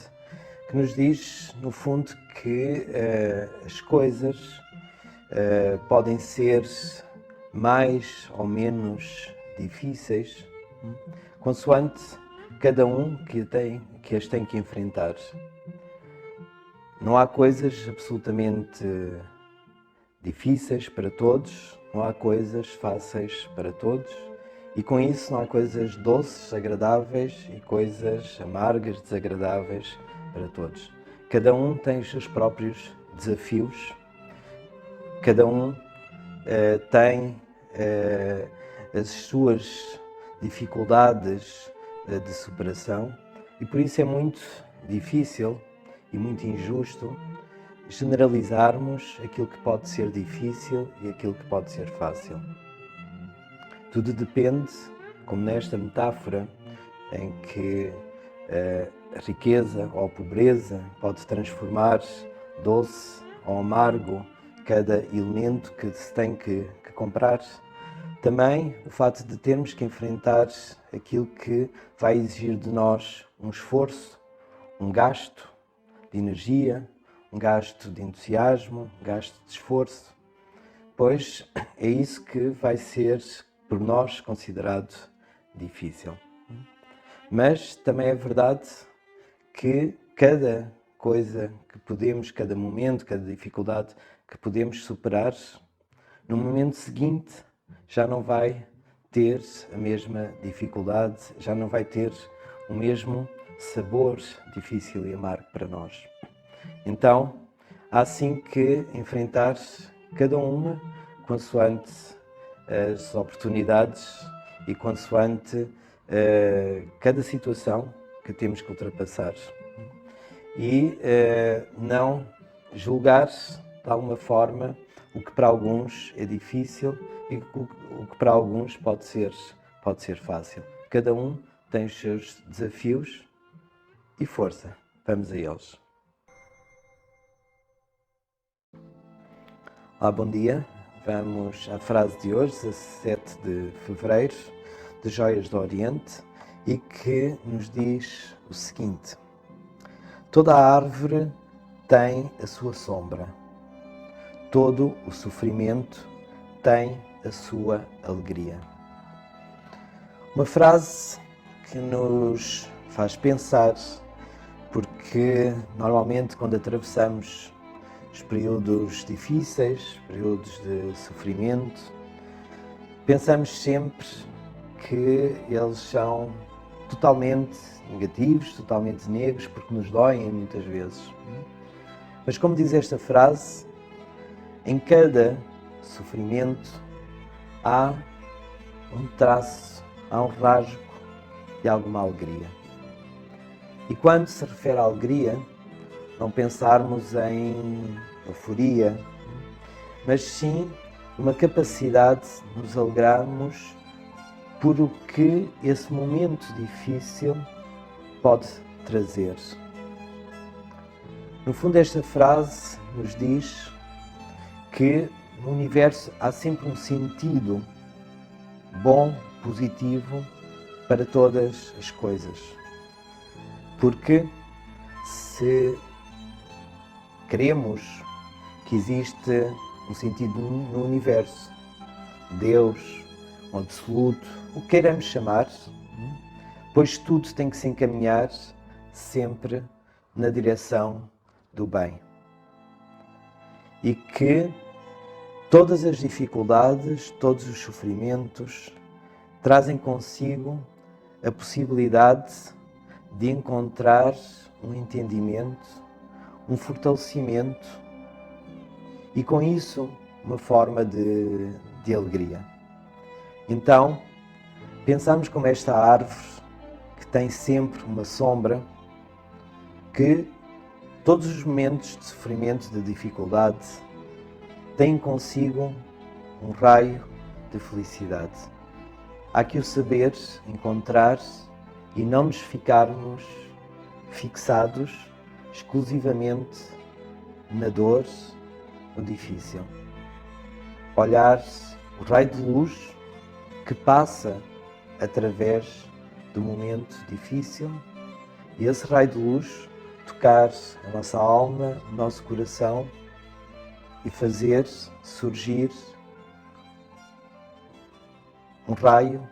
[SPEAKER 1] que nos diz, no fundo, que as coisas podem ser mais ou menos difíceis, consoante cada um que as tem que enfrentar. Não há coisas absolutamente difíceis para todos, não há coisas fáceis para todos, e com isso não há coisas doces, agradáveis e coisas amargas, desagradáveis para todos. Cada um tem os seus próprios desafios, cada um tem as suas dificuldades de superação, e por isso é muito difícil e muito injusto generalizarmos aquilo que pode ser difícil e aquilo que pode ser fácil. Tudo depende, como nesta metáfora, em que a riqueza ou a pobreza pode transformar doce ou amargo cada elemento que se tem que comprar. Também o fato de termos que enfrentar aquilo que vai exigir de nós um esforço, um gasto de energia, um gasto de entusiasmo, um gasto de esforço, pois é isso que vai ser por nós considerado difícil. Mas também é verdade que cada coisa que podemos, cada momento, cada dificuldade que podemos superar, no momento seguinte já não vai ter a mesma dificuldade, já não vai ter o mesmo sabor difícil e amargo para nós. Então, há sim que enfrentar cada uma consoante as oportunidades e consoante cada situação que temos que ultrapassar. E não julgar de alguma forma o que para alguns é difícil e o que para alguns pode ser fácil. Cada um tem os seus desafios e força. Vamos a eles. Olá, bom dia. Vamos à frase de hoje, 17 de fevereiro, de Joias do Oriente, e que nos diz o seguinte: toda a árvore tem a sua sombra, todo o sofrimento tem a sua alegria. Uma frase que nos faz pensar, porque normalmente quando atravessamos os períodos difíceis, períodos de sofrimento, pensamos sempre que eles são totalmente negativos, totalmente negros, porque nos doem muitas vezes. Mas como diz esta frase, em cada sofrimento há um traço, há um rasgo de alguma alegria. E quando se refere à alegria, não pensarmos em euforia, mas sim uma capacidade de nos alegrarmos por o que esse momento difícil pode trazer. No fundo, esta frase nos diz que no universo há sempre um sentido bom, positivo para todas as coisas. Porque se queremos que existe um sentido no universo, Deus, um absoluto, o que queiramos chamar, pois tudo tem que se encaminhar sempre na direção do bem. E que todas as dificuldades, todos os sofrimentos trazem consigo a possibilidade de encontrar um entendimento, um fortalecimento e com isso uma forma de alegria. Então, pensamos como esta árvore que tem sempre uma sombra, que todos os momentos de sofrimento, de dificuldade, têm consigo um raio de felicidade. Há que o saber encontrar e não nos ficarmos fixados exclusivamente na dor, no difícil. Olhar o raio de luz que passa através do momento difícil e esse raio de luz tocar a nossa alma, o nosso coração e fazer surgir um raio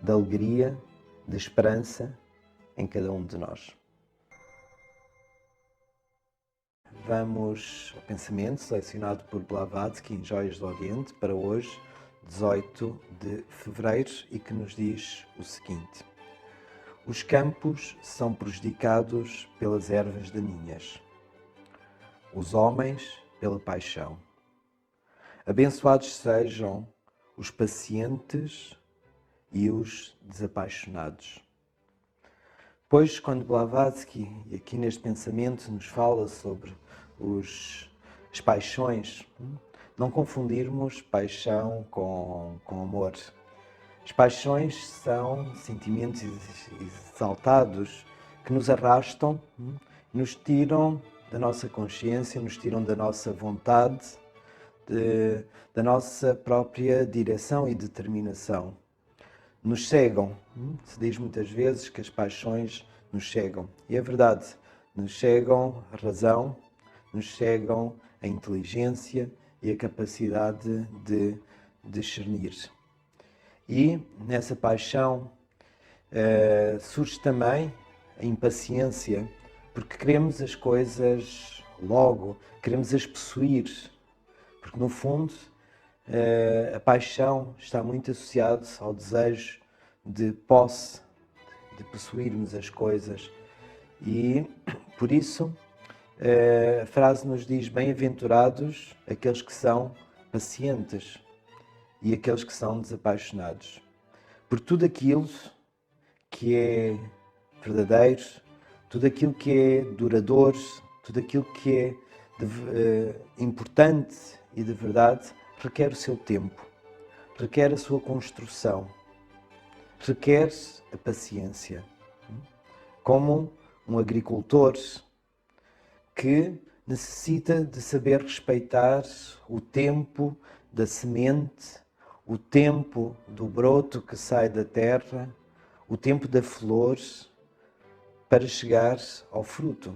[SPEAKER 1] de alegria, de esperança em cada um de nós. Vamos ao pensamento selecionado por Blavatsky em Joias do Oriente para hoje, 18 de fevereiro, e que nos diz o seguinte: os campos são prejudicados pelas ervas daninhas, os homens pela paixão. Abençoados sejam os pacientes e os desapaixonados. Pois, quando Blavatsky, e aqui neste pensamento, nos fala sobre as paixões, não confundirmos paixão com amor. As paixões são sentimentos exaltados que nos arrastam, nos tiram da nossa consciência, nos tiram da nossa vontade, da nossa própria direção e determinação. Nos cegam. Se diz muitas vezes que as paixões nos cegam. E é verdade, nos cegam a razão, nos cegam a inteligência e a capacidade de discernir. E nessa paixão surge também a impaciência, porque queremos as coisas logo, queremos as possuir, porque no fundo a paixão está muito associada ao desejo de posse, de possuirmos as coisas. E por isso a frase nos diz: bem-aventurados aqueles que são pacientes e aqueles que são desapaixonados. Por tudo aquilo que é verdadeiro, tudo aquilo que é duradouro, tudo aquilo que é importante e de verdade, requer o seu tempo, requer a sua construção, requer a paciência. Como um agricultor que necessita de saber respeitar o tempo da semente, o tempo do broto que sai da terra, o tempo da flor, para chegar ao fruto.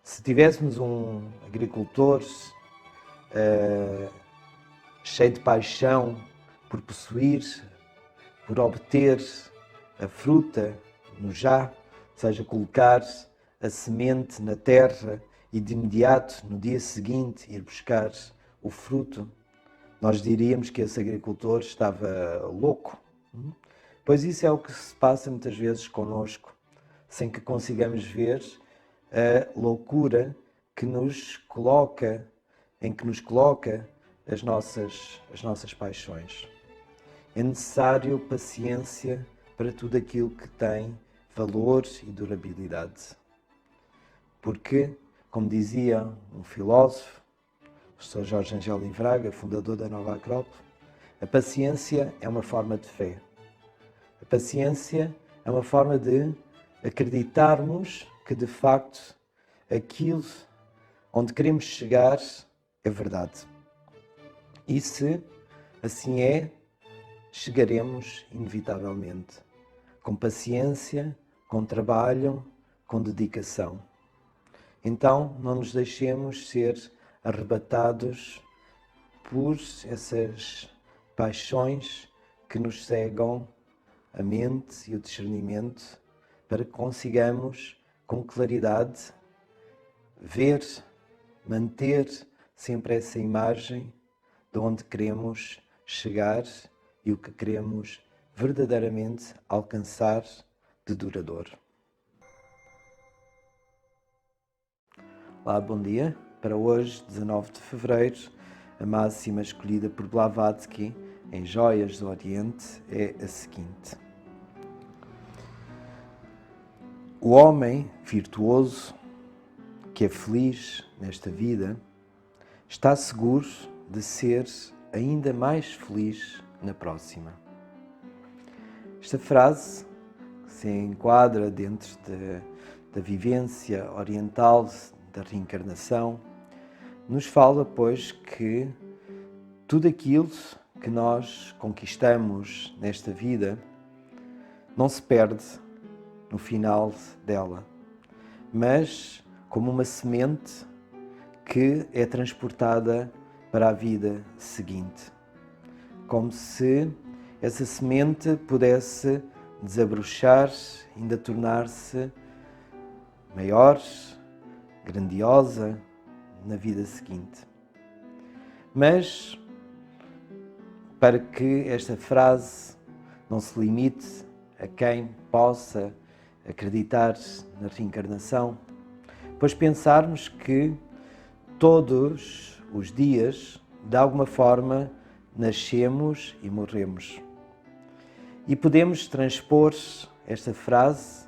[SPEAKER 1] Se tivéssemos um agricultor cheio de paixão por possuir, por obter a fruta no já, ou seja, colocar a semente na terra e de imediato, no dia seguinte, ir buscar o fruto, nós diríamos que esse agricultor estava louco. Pois isso é o que se passa muitas vezes connosco, sem que consigamos ver a loucura que nos coloca, em que nos coloca as nossas paixões. É necessário paciência para tudo aquilo que tem valor e durabilidade. Porque, como dizia um filósofo, o Sr. Jorge Angeli Vraga, fundador da Nova Acrópole, a paciência é uma forma de fé. A paciência é uma forma de acreditarmos que, de facto, aquilo onde queremos chegar é verdade. E se assim é, chegaremos inevitavelmente, com paciência, com trabalho, com dedicação. Então, não nos deixemos ser arrebatados por essas paixões que nos cegam a mente e o discernimento, para que consigamos, com claridade, ver, manter sempre essa imagem de onde queremos chegar e o que queremos verdadeiramente alcançar de duradouro. Olá, bom dia. Para hoje, 19 de fevereiro, a máxima escolhida por Blavatsky em Joias do Oriente é a seguinte: o homem virtuoso, que é feliz nesta vida, está seguro de ser ainda mais feliz na próxima. Esta frase se enquadra dentro da vivência oriental da reencarnação, nos fala, pois, que tudo aquilo que nós conquistamos nesta vida não se perde no final dela, mas como uma semente que é transportada para a vida seguinte, como se essa semente pudesse desabrochar, ainda tornar-se maior, grandiosa na vida seguinte. Mas, para que esta frase não se limite a quem possa acreditar na reencarnação, pois pensarmos que todos os dias, de alguma forma, nascemos e morremos. E podemos transpor esta frase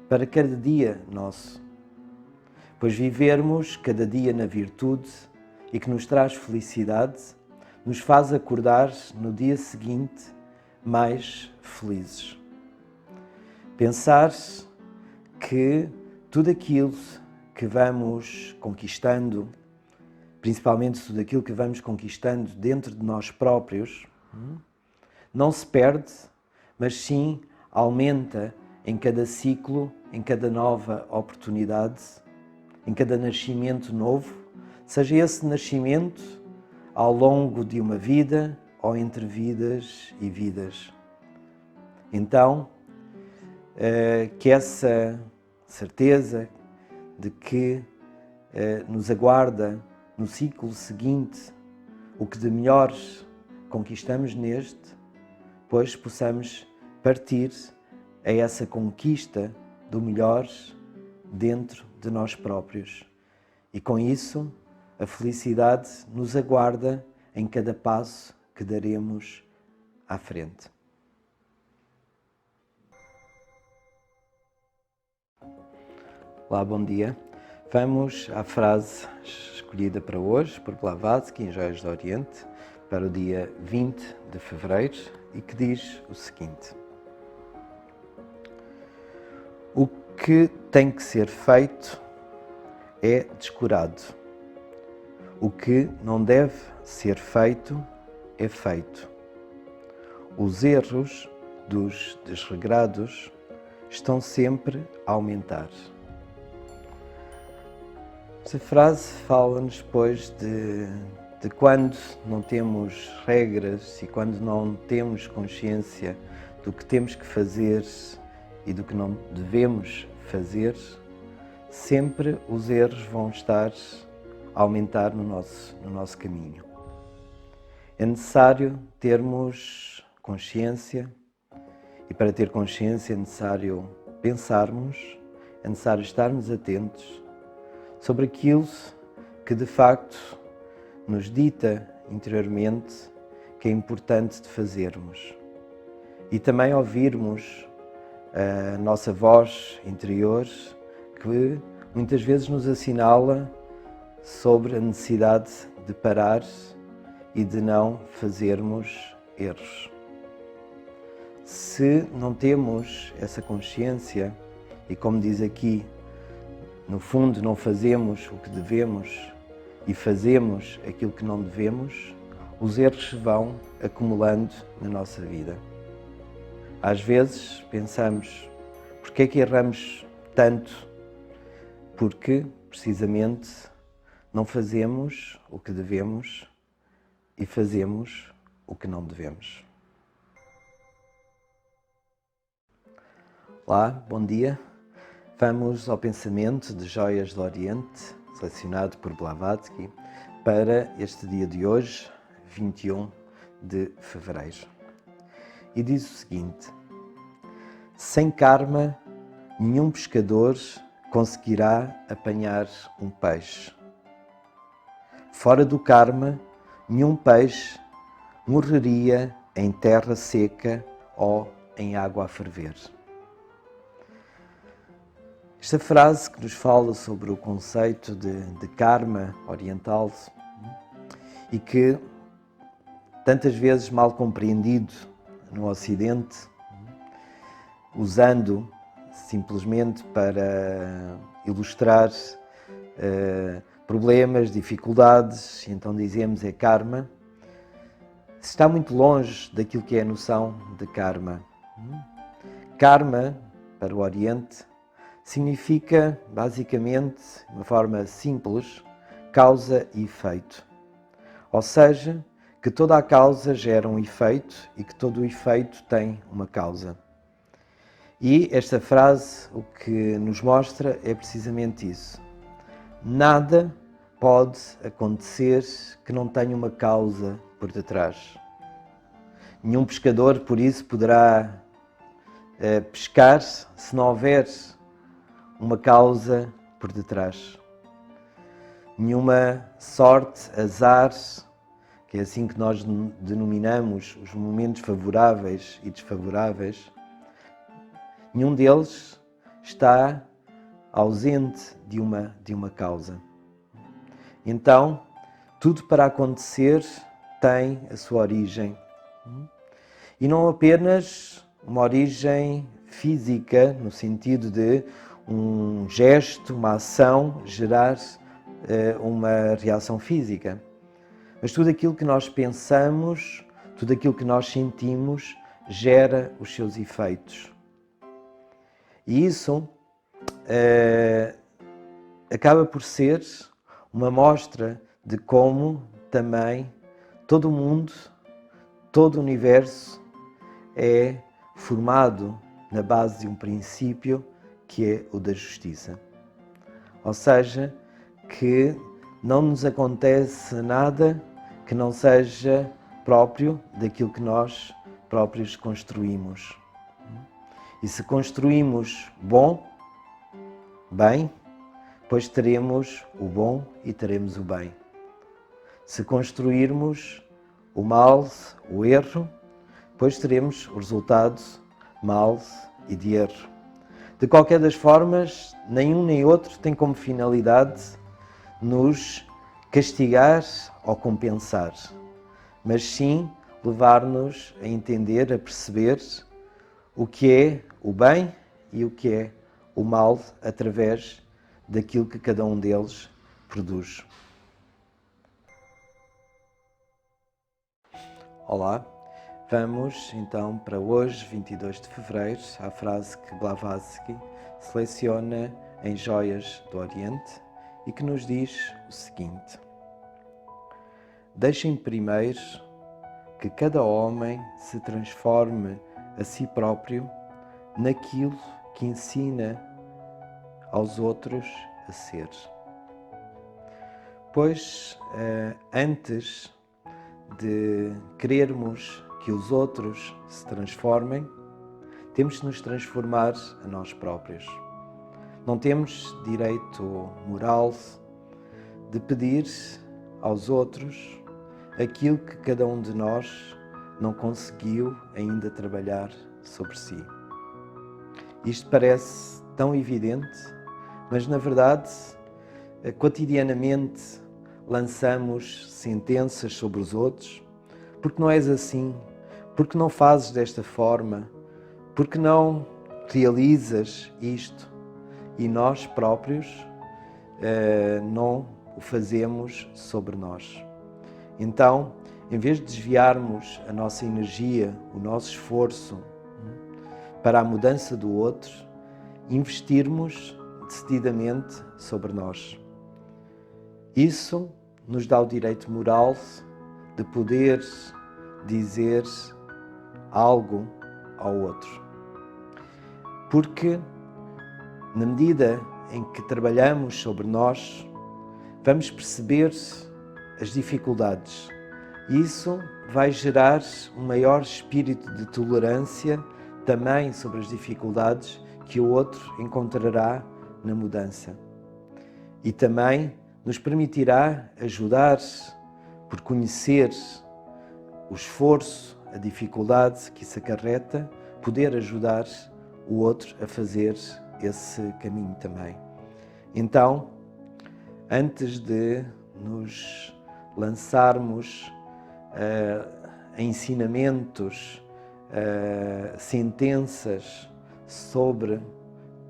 [SPEAKER 1] para cada dia nosso, pois vivermos cada dia na virtude e que nos traz felicidade, nos faz acordar no dia seguinte mais felizes. Pensar que tudo aquilo que vamos conquistando, principalmente tudo aquilo que vamos conquistando dentro de nós próprios, não se perde, mas sim aumenta em cada ciclo, em cada nova oportunidade, em cada nascimento novo, seja esse nascimento ao longo de uma vida ou entre vidas e vidas. Então, que essa certeza de que nos aguarda no ciclo seguinte o que de melhor conquistamos neste, pois possamos partir a essa conquista do melhor dentro de nós próprios. E com isso, a felicidade nos aguarda em cada passo que daremos à frente. Olá, bom dia. Vamos à frase escolhida para hoje por Blavatsky em Joias do Oriente para o dia 20 de fevereiro e que diz o seguinte: o que tem que ser feito é descurado. O que não deve ser feito é feito. Os erros dos desregrados estão sempre a aumentar. Esta frase fala-nos, pois, de quando não temos regras e quando não temos consciência do que temos que fazer e do que não devemos fazer, sempre os erros vão estar a aumentar no nosso caminho. É necessário termos consciência e para ter consciência é necessário pensarmos, é necessário estarmos atentos sobre aquilo que de facto nos dita interiormente que é importante de fazermos e também ouvirmos a nossa voz interior que muitas vezes nos assinala sobre a necessidade de parar e de não fazermos erros. Se não temos essa consciência e, como diz aqui, no fundo não fazemos o que devemos e fazemos aquilo que não devemos, os erros se vão acumulando na nossa vida. Às vezes pensamos, porquê é que erramos tanto? Porque, precisamente, não fazemos o que devemos e fazemos o que não devemos. Olá, bom dia. Vamos ao pensamento de Joias do Oriente, selecionado por Blavatsky, para este dia de hoje, 21 de fevereiro. E diz o seguinte: sem karma, nenhum pescador conseguirá apanhar um peixe. Fora do karma, nenhum peixe morreria em terra seca ou em água a ferver. Esta frase que nos fala sobre o conceito de karma oriental e que tantas vezes mal compreendido no Ocidente, usando simplesmente para ilustrar problemas, dificuldades, então dizemos é karma, está muito longe daquilo que é a noção de karma. Karma, para o Oriente, significa, basicamente, de uma forma simples, causa e efeito. Ou seja, que toda a causa gera um efeito e que todo o efeito tem uma causa. E esta frase o que nos mostra é precisamente isso. Nada pode acontecer que não tenha uma causa por detrás. Nenhum pescador, por isso, poderá pescar se não houver uma causa por detrás. Nenhuma sorte, azar, que é assim que nós denominamos os momentos favoráveis e desfavoráveis, nenhum deles está ausente de uma causa. Então, tudo para acontecer tem a sua origem. E não apenas uma origem física, no sentido de um gesto, uma ação, gerar uma reação física. Mas tudo aquilo que nós pensamos, tudo aquilo que nós sentimos, gera os seus efeitos. E isso acaba por ser uma mostra de como também todo o mundo todo o universo é formado na base de um princípio que é o da justiça. Ou seja, que não nos acontece nada que não seja próprio daquilo que nós próprios construímos. E se construímos bem, pois teremos o bom e teremos o bem. Se construirmos o mal, o erro, pois teremos o resultado mal e de erro. De qualquer das formas, nenhum nem outro tem como finalidade nos castigar ou compensar, mas sim levar-nos a entender, a perceber o que é o bem e o que é o mal através daquilo que cada um deles produz. Olá, vamos então para hoje, 22 de fevereiro, à frase que Blavatsky seleciona em Joias do Oriente e que nos diz o seguinte: deixem primeiro que cada homem se transforme a si próprio naquilo que ensina aos outros a ser. Pois antes de querermos que os outros se transformem, temos de nos transformar a nós próprios. Não temos direito moral de pedir aos outros aquilo que cada um de nós não conseguiu ainda trabalhar sobre si. Isto parece tão evidente, mas na verdade, cotidianamente lançamos sentenças sobre os outros, porque não és assim, porque não fazes desta forma, porque não realizas isto, e nós próprios não o fazemos sobre nós. Então, em vez de desviarmos a nossa energia, o nosso esforço para a mudança do outro, investirmos decididamente sobre nós. Isso nos dá o direito moral de poder dizer algo ao outro. Porque, na medida em que trabalhamos sobre nós, vamos perceber as dificuldades. Isso vai gerar um maior espírito de tolerância também sobre as dificuldades que o outro encontrará na mudança. E também nos permitirá ajudar, por conhecer o esforço, a dificuldade que isso acarreta, poder ajudar o outro a fazer esse caminho também. Então, antes de nos lançarmos a ensinamentos, sentenças sobre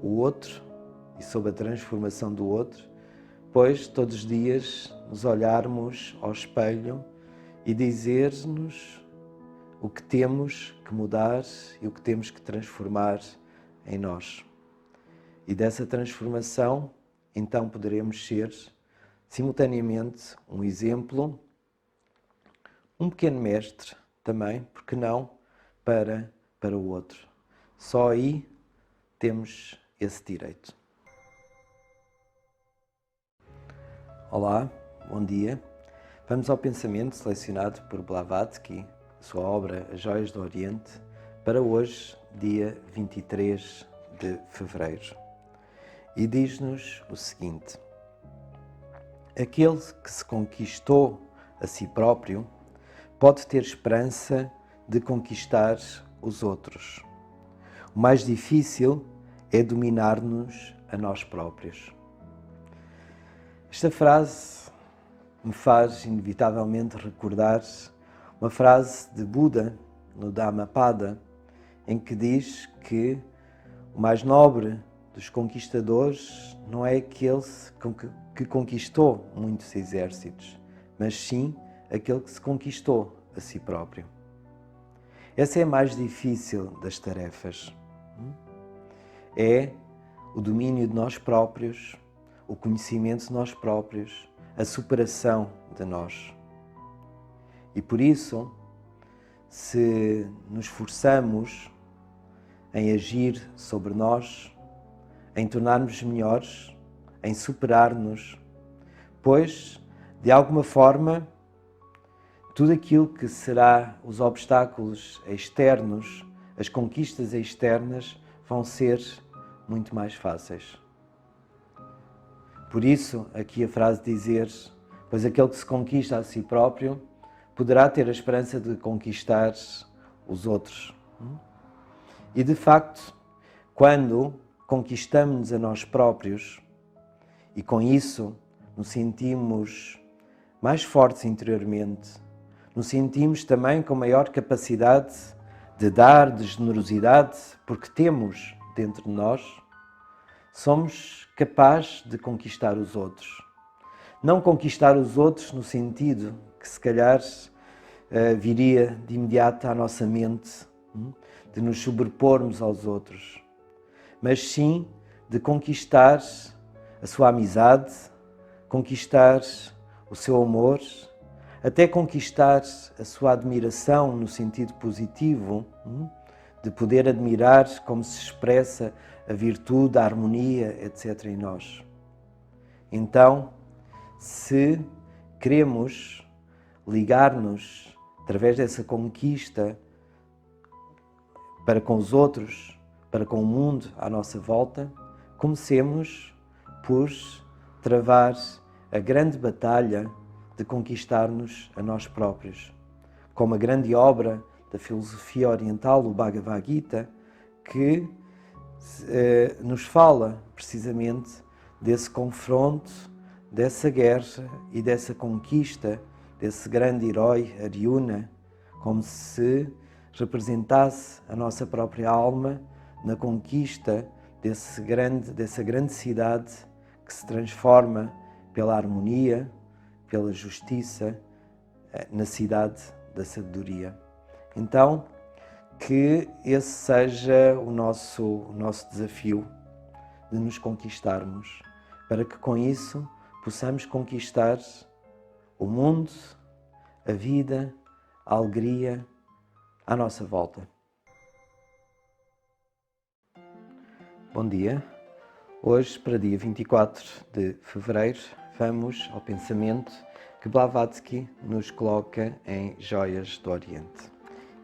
[SPEAKER 1] o outro e sobre a transformação do outro, pois todos os dias nos olharmos ao espelho e dizer-nos o que temos que mudar e o que temos que transformar em nós. E dessa transformação, então poderemos ser simultaneamente um exemplo, um pequeno mestre também, porque não, para o outro. Só aí temos esse direito. Olá, bom dia. Vamos ao pensamento selecionado por Blavatsky, sua obra As Joias do Oriente, para hoje, dia 23 de fevereiro. E diz-nos o seguinte: aquele que se conquistou a si próprio pode ter esperança de conquistar os outros. O mais difícil é dominar-nos a nós próprios. Esta frase me faz inevitavelmente recordar uma frase de Buda no Dhammapada, em que diz que o mais nobre dos conquistadores não é aquele que conquistou muitos exércitos, mas sim aquele que se conquistou a si próprio. Essa é a mais difícil das tarefas. É o domínio de nós próprios, o conhecimento de nós próprios, a superação de nós. E por isso, se nos esforçamos em agir sobre nós, em tornar-nos melhores, em superar-nos, pois, de alguma forma, tudo aquilo que será os obstáculos externos, as conquistas externas, vão ser muito mais fáceis. Por isso, aqui a frase dizer, pois aquele que se conquista a si próprio, poderá ter a esperança de conquistar os outros. E de facto, quando conquistamos-nos a nós próprios e com isso nos sentimos mais fortes interiormente, nos sentimos também com maior capacidade de dar, de generosidade, porque temos dentro de nós, somos capazes de conquistar os outros. Não conquistar os outros no sentido que se calhar viria de imediato à nossa mente, de nos sobrepormos aos outros, mas sim de conquistar a sua amizade, conquistar o seu amor, até conquistar a sua admiração no sentido positivo, de poder admirar como se expressa a virtude, a harmonia, etc. em nós. Então, se queremos ligar-nos através dessa conquista para com os outros, para com o mundo à nossa volta, comecemos por travar a grande batalha de conquistar-nos a nós próprios, como a grande obra da filosofia oriental, o Bhagavad Gita, que nos fala precisamente desse confronto, dessa guerra e dessa conquista desse grande herói, Arjuna, como se representasse a nossa própria alma na conquista dessa grande cidade que se transforma pela harmonia, pela justiça, na cidade da sabedoria. Então, que esse seja o nosso desafio de nos conquistarmos, para que com isso possamos conquistar o mundo, a vida, a alegria à nossa volta. Bom dia. Hoje, para dia 24 de fevereiro, vamos ao pensamento que Blavatsky nos coloca em Joias do Oriente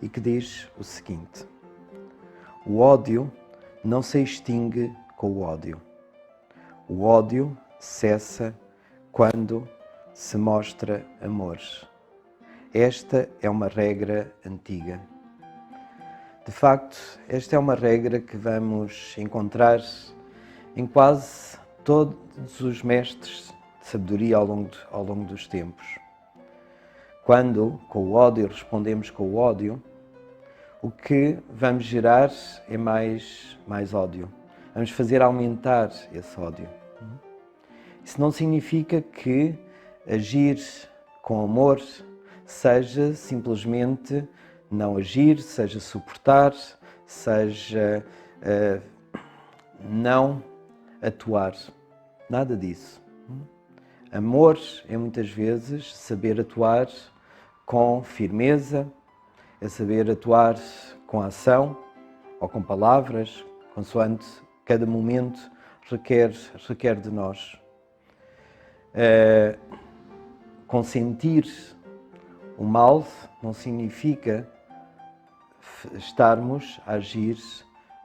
[SPEAKER 1] e que diz o seguinte: o ódio não se extingue com o ódio. O ódio cessa quando se mostra amor. Esta é uma regra antiga. De facto, esta é uma regra que vamos encontrar em quase todos os mestres de sabedoria ao longo dos tempos. Quando, com o ódio, respondemos com o ódio, o que vamos gerar é mais ódio. Vamos fazer aumentar esse ódio. Isso não significa que agir com amor seja simplesmente não agir, seja suportar, seja não atuar. Nada disso. Amor é muitas vezes saber atuar com firmeza, é saber atuar com ação ou com palavras, consoante cada momento requer de nós. Consentir o mal não significa estarmos a agir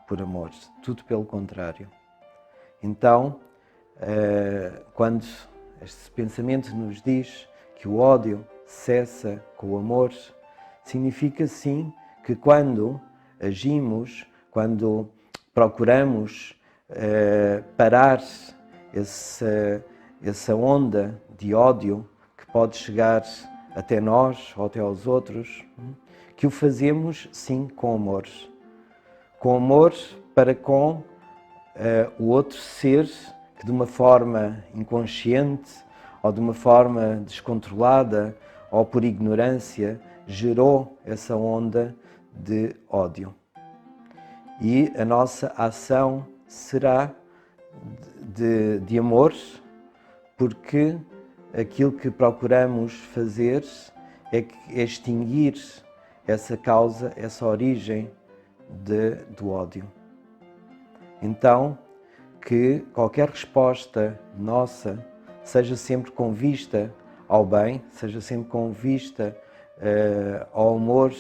[SPEAKER 1] por amor, tudo pelo contrário. Então, quando este pensamento nos diz que o ódio cessa com o amor, significa sim que quando agimos, quando procuramos parar essa onda de ódio que pode chegar até nós ou até aos outros, que o fazemos sim com amor. Com amor para com o outro ser que de uma forma inconsciente ou de uma forma descontrolada ou por ignorância gerou essa onda de ódio. E a nossa ação será de amor, porque aquilo que procuramos fazer é extinguir essa causa, essa origem do ódio. Então, que qualquer resposta nossa seja sempre com vista ao bem, seja sempre com vista ao amor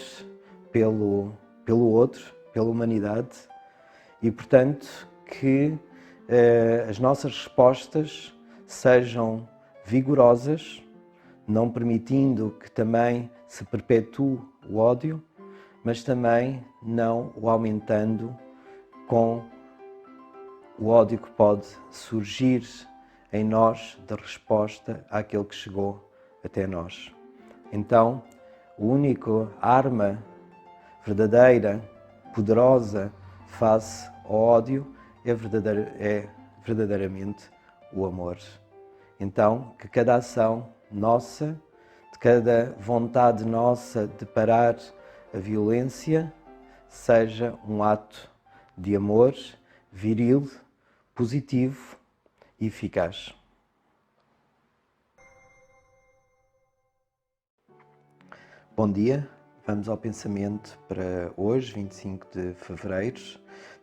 [SPEAKER 1] pelo outro, pela humanidade, e, portanto, que as nossas respostas sejam vigorosas, não permitindo que também se perpetue o ódio, mas também não o aumentando com o ódio que pode surgir em nós da resposta àquele que chegou até nós. Então, a única arma verdadeira, poderosa, face ao ódio é verdadeiramente o amor. Então, que cada ação nossa, de cada vontade nossa de parar a violência, seja um ato de amor viril, positivo e eficaz. Bom dia, vamos ao pensamento para hoje, 25 de fevereiro,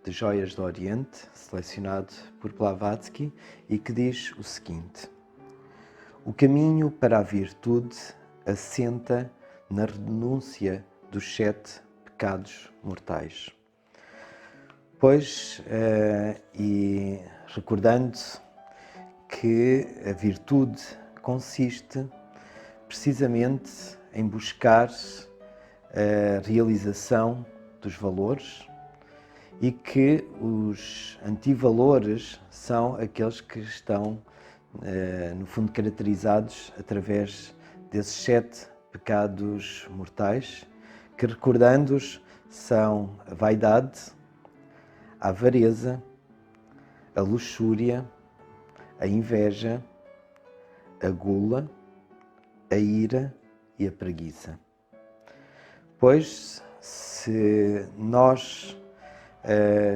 [SPEAKER 1] de Joias do Oriente, selecionado por Blavatsky, e que diz o seguinte: o caminho para a virtude assenta na renúncia dos 7 pecados mortais. Pois, e recordando que a virtude consiste precisamente em buscar a realização dos valores e que os antivalores são aqueles que estão, no fundo, caracterizados através desses 7 pecados mortais, que, recordando-os, são a vaidade, a avareza, a luxúria, a inveja, a gula, a ira e a preguiça. Pois, se nós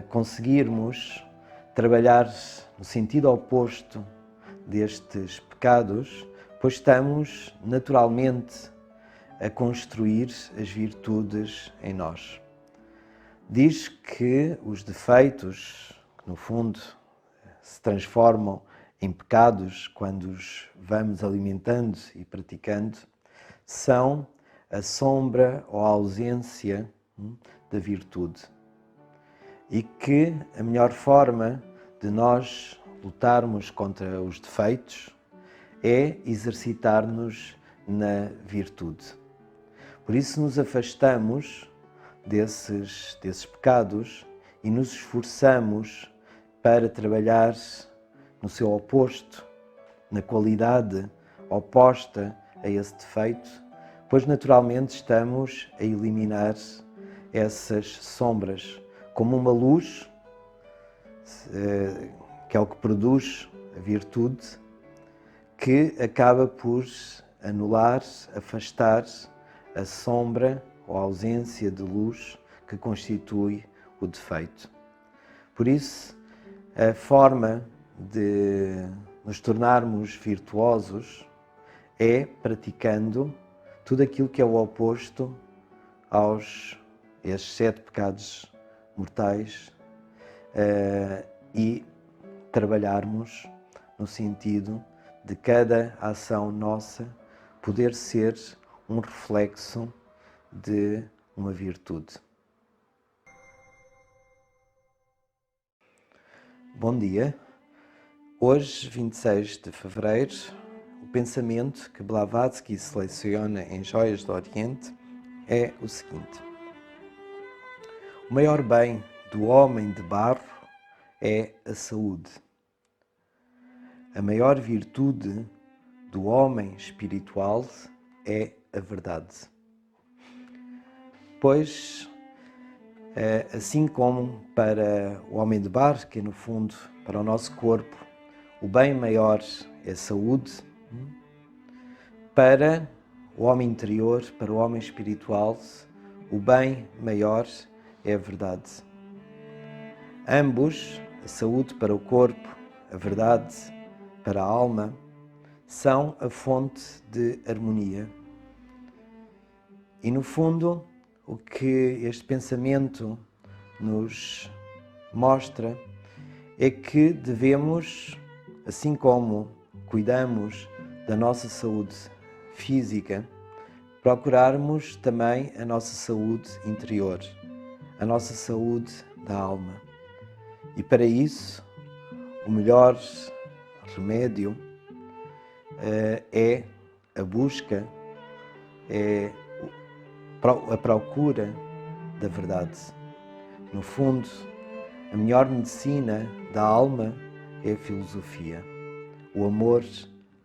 [SPEAKER 1] conseguirmos trabalhar no sentido oposto destes pecados, pois estamos naturalmente a construir as virtudes em nós. Diz que os defeitos, que no fundo se transformam em pecados quando os vamos alimentando e praticando, são a sombra ou a ausência da virtude. E que a melhor forma de nós lutarmos contra os defeitos é exercitar-nos na virtude. Por isso nos afastamos desses pecados e nos esforçamos para trabalhar no seu oposto, na qualidade oposta a esse defeito, pois naturalmente estamos a eliminar essas sombras, como uma luz, que é o que produz a virtude, que acaba por anular, afastar a sombra ou a ausência de luz que constitui o defeito. Por isso, a forma de nos tornarmos virtuosos é praticando tudo aquilo que é o oposto aos estes 7 pecados mortais e trabalharmos no sentido de cada ação nossa poder ser um reflexo de uma virtude. Bom dia. Hoje, 26 de fevereiro, o pensamento que Blavatsky seleciona em Joias do Oriente é o seguinte: o maior bem do homem de barro é a saúde. A maior virtude do homem espiritual é a verdade. Pois, assim como para o homem de barro, que é no fundo para o nosso corpo, o bem maior é a saúde, para o homem interior, para o homem espiritual, o bem maior é a verdade. Ambos, a saúde para o corpo, a verdade para a alma, são a fonte de harmonia. E no fundo, o que este pensamento nos mostra é que devemos, assim como cuidamos da nossa saúde física, procurarmos também a nossa saúde interior, a nossa saúde da alma. E para isso, o melhor remédio é a busca, é a procura da verdade. No fundo, a melhor medicina da alma é a filosofia, o amor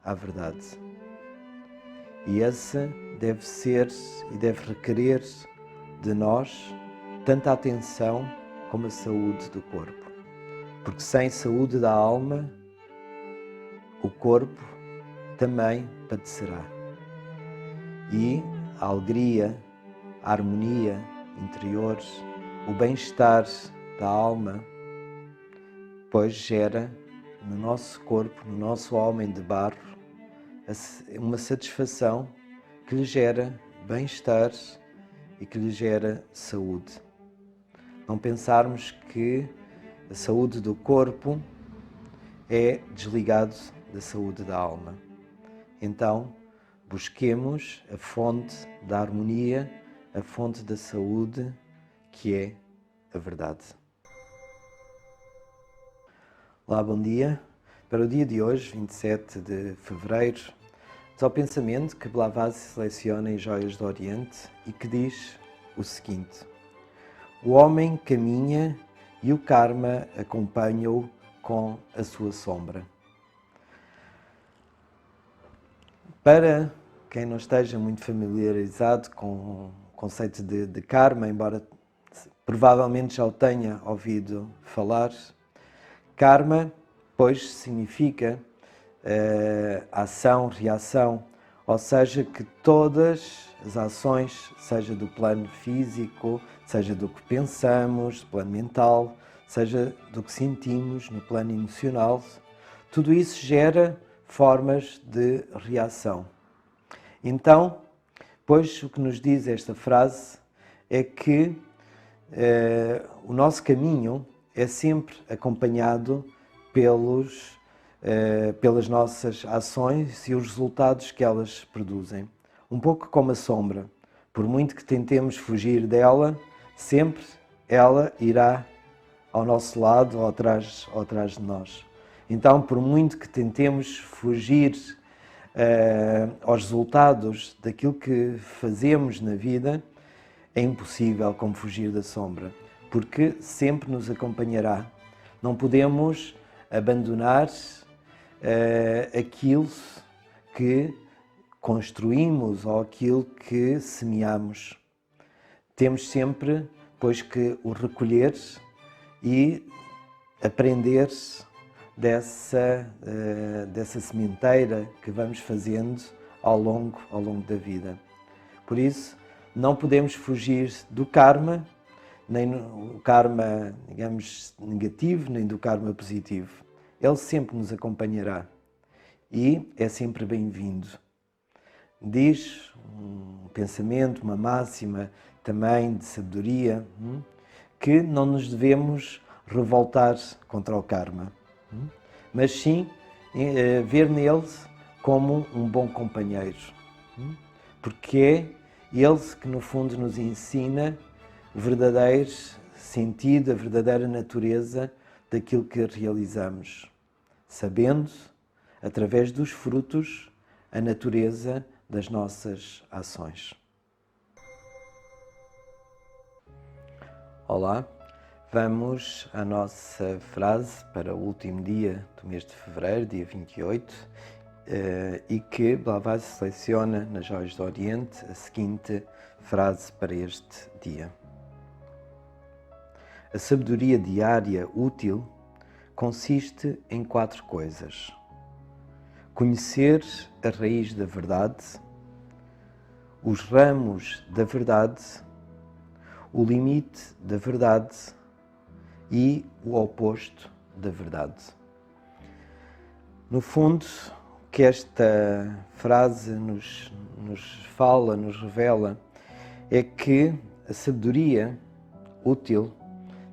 [SPEAKER 1] à verdade. E essa deve ser e deve requerer de nós tanta atenção como a saúde do corpo. Porque sem saúde da alma, o corpo também padecerá. E a alegria, a harmonia interior, o bem-estar da alma, pois gera no nosso corpo, no nosso homem de barro, uma satisfação que lhe gera bem-estar e que lhe gera saúde. Não pensarmos que a saúde do corpo é desligado da saúde da alma. Então, busquemos a fonte da harmonia, a fonte da saúde, que é a verdade. Olá, bom dia. Para o dia de hoje, 27 de fevereiro, vamos ao pensamento que Blavatsky seleciona em Joias do Oriente e que diz o seguinte: o homem caminha e o karma acompanha-o com a sua sombra. Para quem não esteja muito familiarizado com o conceito de karma, embora provavelmente já o tenha ouvido falar, karma, pois, significa ação, reação, ou seja, que todas as ações, seja do plano físico, seja do que pensamos, do plano mental, seja do que sentimos no plano emocional, tudo isso gera formas de reação. Então, pois o que nos diz esta frase é que o nosso caminho é sempre acompanhado pelas nossas ações e os resultados que elas produzem. Um pouco como a sombra. Por muito que tentemos fugir dela, sempre ela irá ao nosso lado ou atrás de nós. Então, por muito que tentemos fugir aos resultados daquilo que fazemos na vida, é impossível como fugir da sombra, porque sempre nos acompanhará. Não podemos abandonar aquilo que construímos ou aquilo que semeamos. Temos sempre, pois, que o recolher e aprender dessa sementeira que vamos fazendo ao longo da vida. Por isso, não podemos fugir do karma, nem do karma, digamos, negativo, nem do karma positivo. Ele sempre nos acompanhará e é sempre bem-vindo. Diz um pensamento, uma máxima também de sabedoria, que não nos devemos revoltar contra o karma, mas sim ver nele como um bom companheiro, porque é ele que no fundo nos ensina o verdadeiro sentido, a verdadeira natureza daquilo que realizamos, sabendo, através dos frutos, a natureza das nossas ações. Olá, vamos à nossa frase para o último dia do mês de fevereiro, dia 28, e que Blavatsky seleciona nas Joias do Oriente a seguinte frase para este dia. A sabedoria diária útil consiste em 4 coisas: conhecer a raiz da verdade, os ramos da verdade, o limite da verdade e o oposto da verdade. No fundo, o que esta frase nos fala, nos revela, é que a sabedoria útil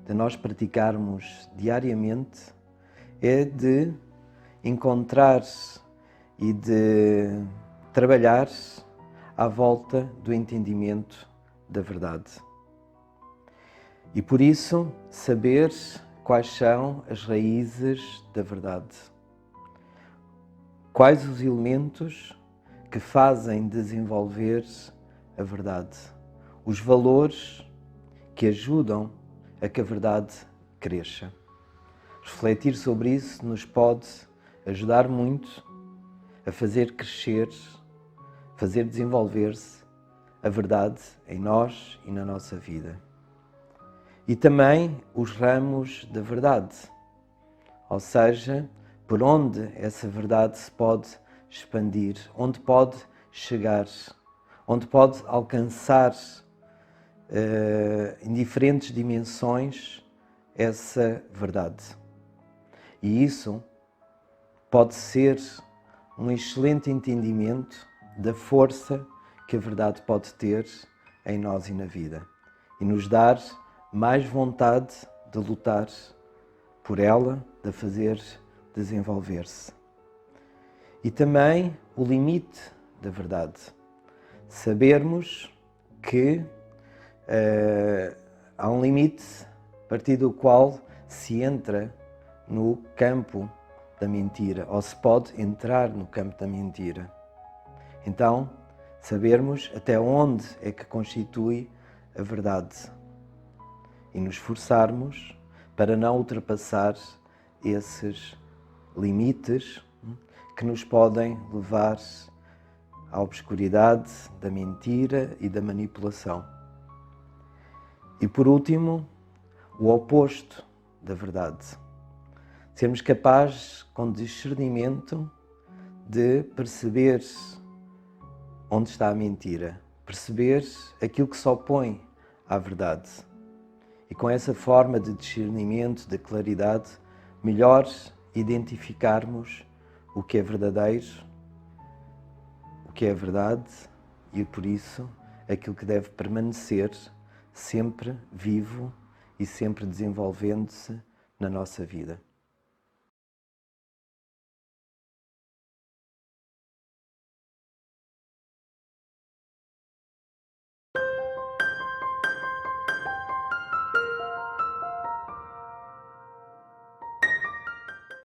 [SPEAKER 1] de nós praticarmos diariamente é de encontrar e de trabalhar à volta do entendimento da verdade. E por isso, saber quais são as raízes da verdade. Quais os elementos que fazem desenvolver a verdade. Os valores que ajudam a que a verdade cresça. Refletir sobre isso nos pode ajudar muito a fazer crescer, fazer desenvolver-se a verdade em nós e na nossa vida. E também os ramos da verdade, ou seja, por onde essa verdade se pode expandir, onde pode chegar, onde pode alcançar em diferentes dimensões essa verdade. E isso pode ser um excelente entendimento da força que a verdade pode ter em nós e na vida e nos dar mais vontade de lutar por ela, de a fazer desenvolver-se. E também o limite da verdade. Sabermos que há um limite a partir do qual se entra no campo da mentira, ou se pode entrar no campo da mentira. Então, sabermos até onde é que constitui a verdade e nos esforçarmos para não ultrapassar esses limites que nos podem levar à obscuridade da mentira e da manipulação. E por último, o oposto da verdade. Sermos capazes, com discernimento, de perceber onde está a mentira, perceber aquilo que se opõe à verdade. E com essa forma de discernimento, de claridade, melhor identificarmos o que é verdadeiro, o que é verdade e, por isso, aquilo que deve permanecer sempre vivo e sempre desenvolvendo-se na nossa vida.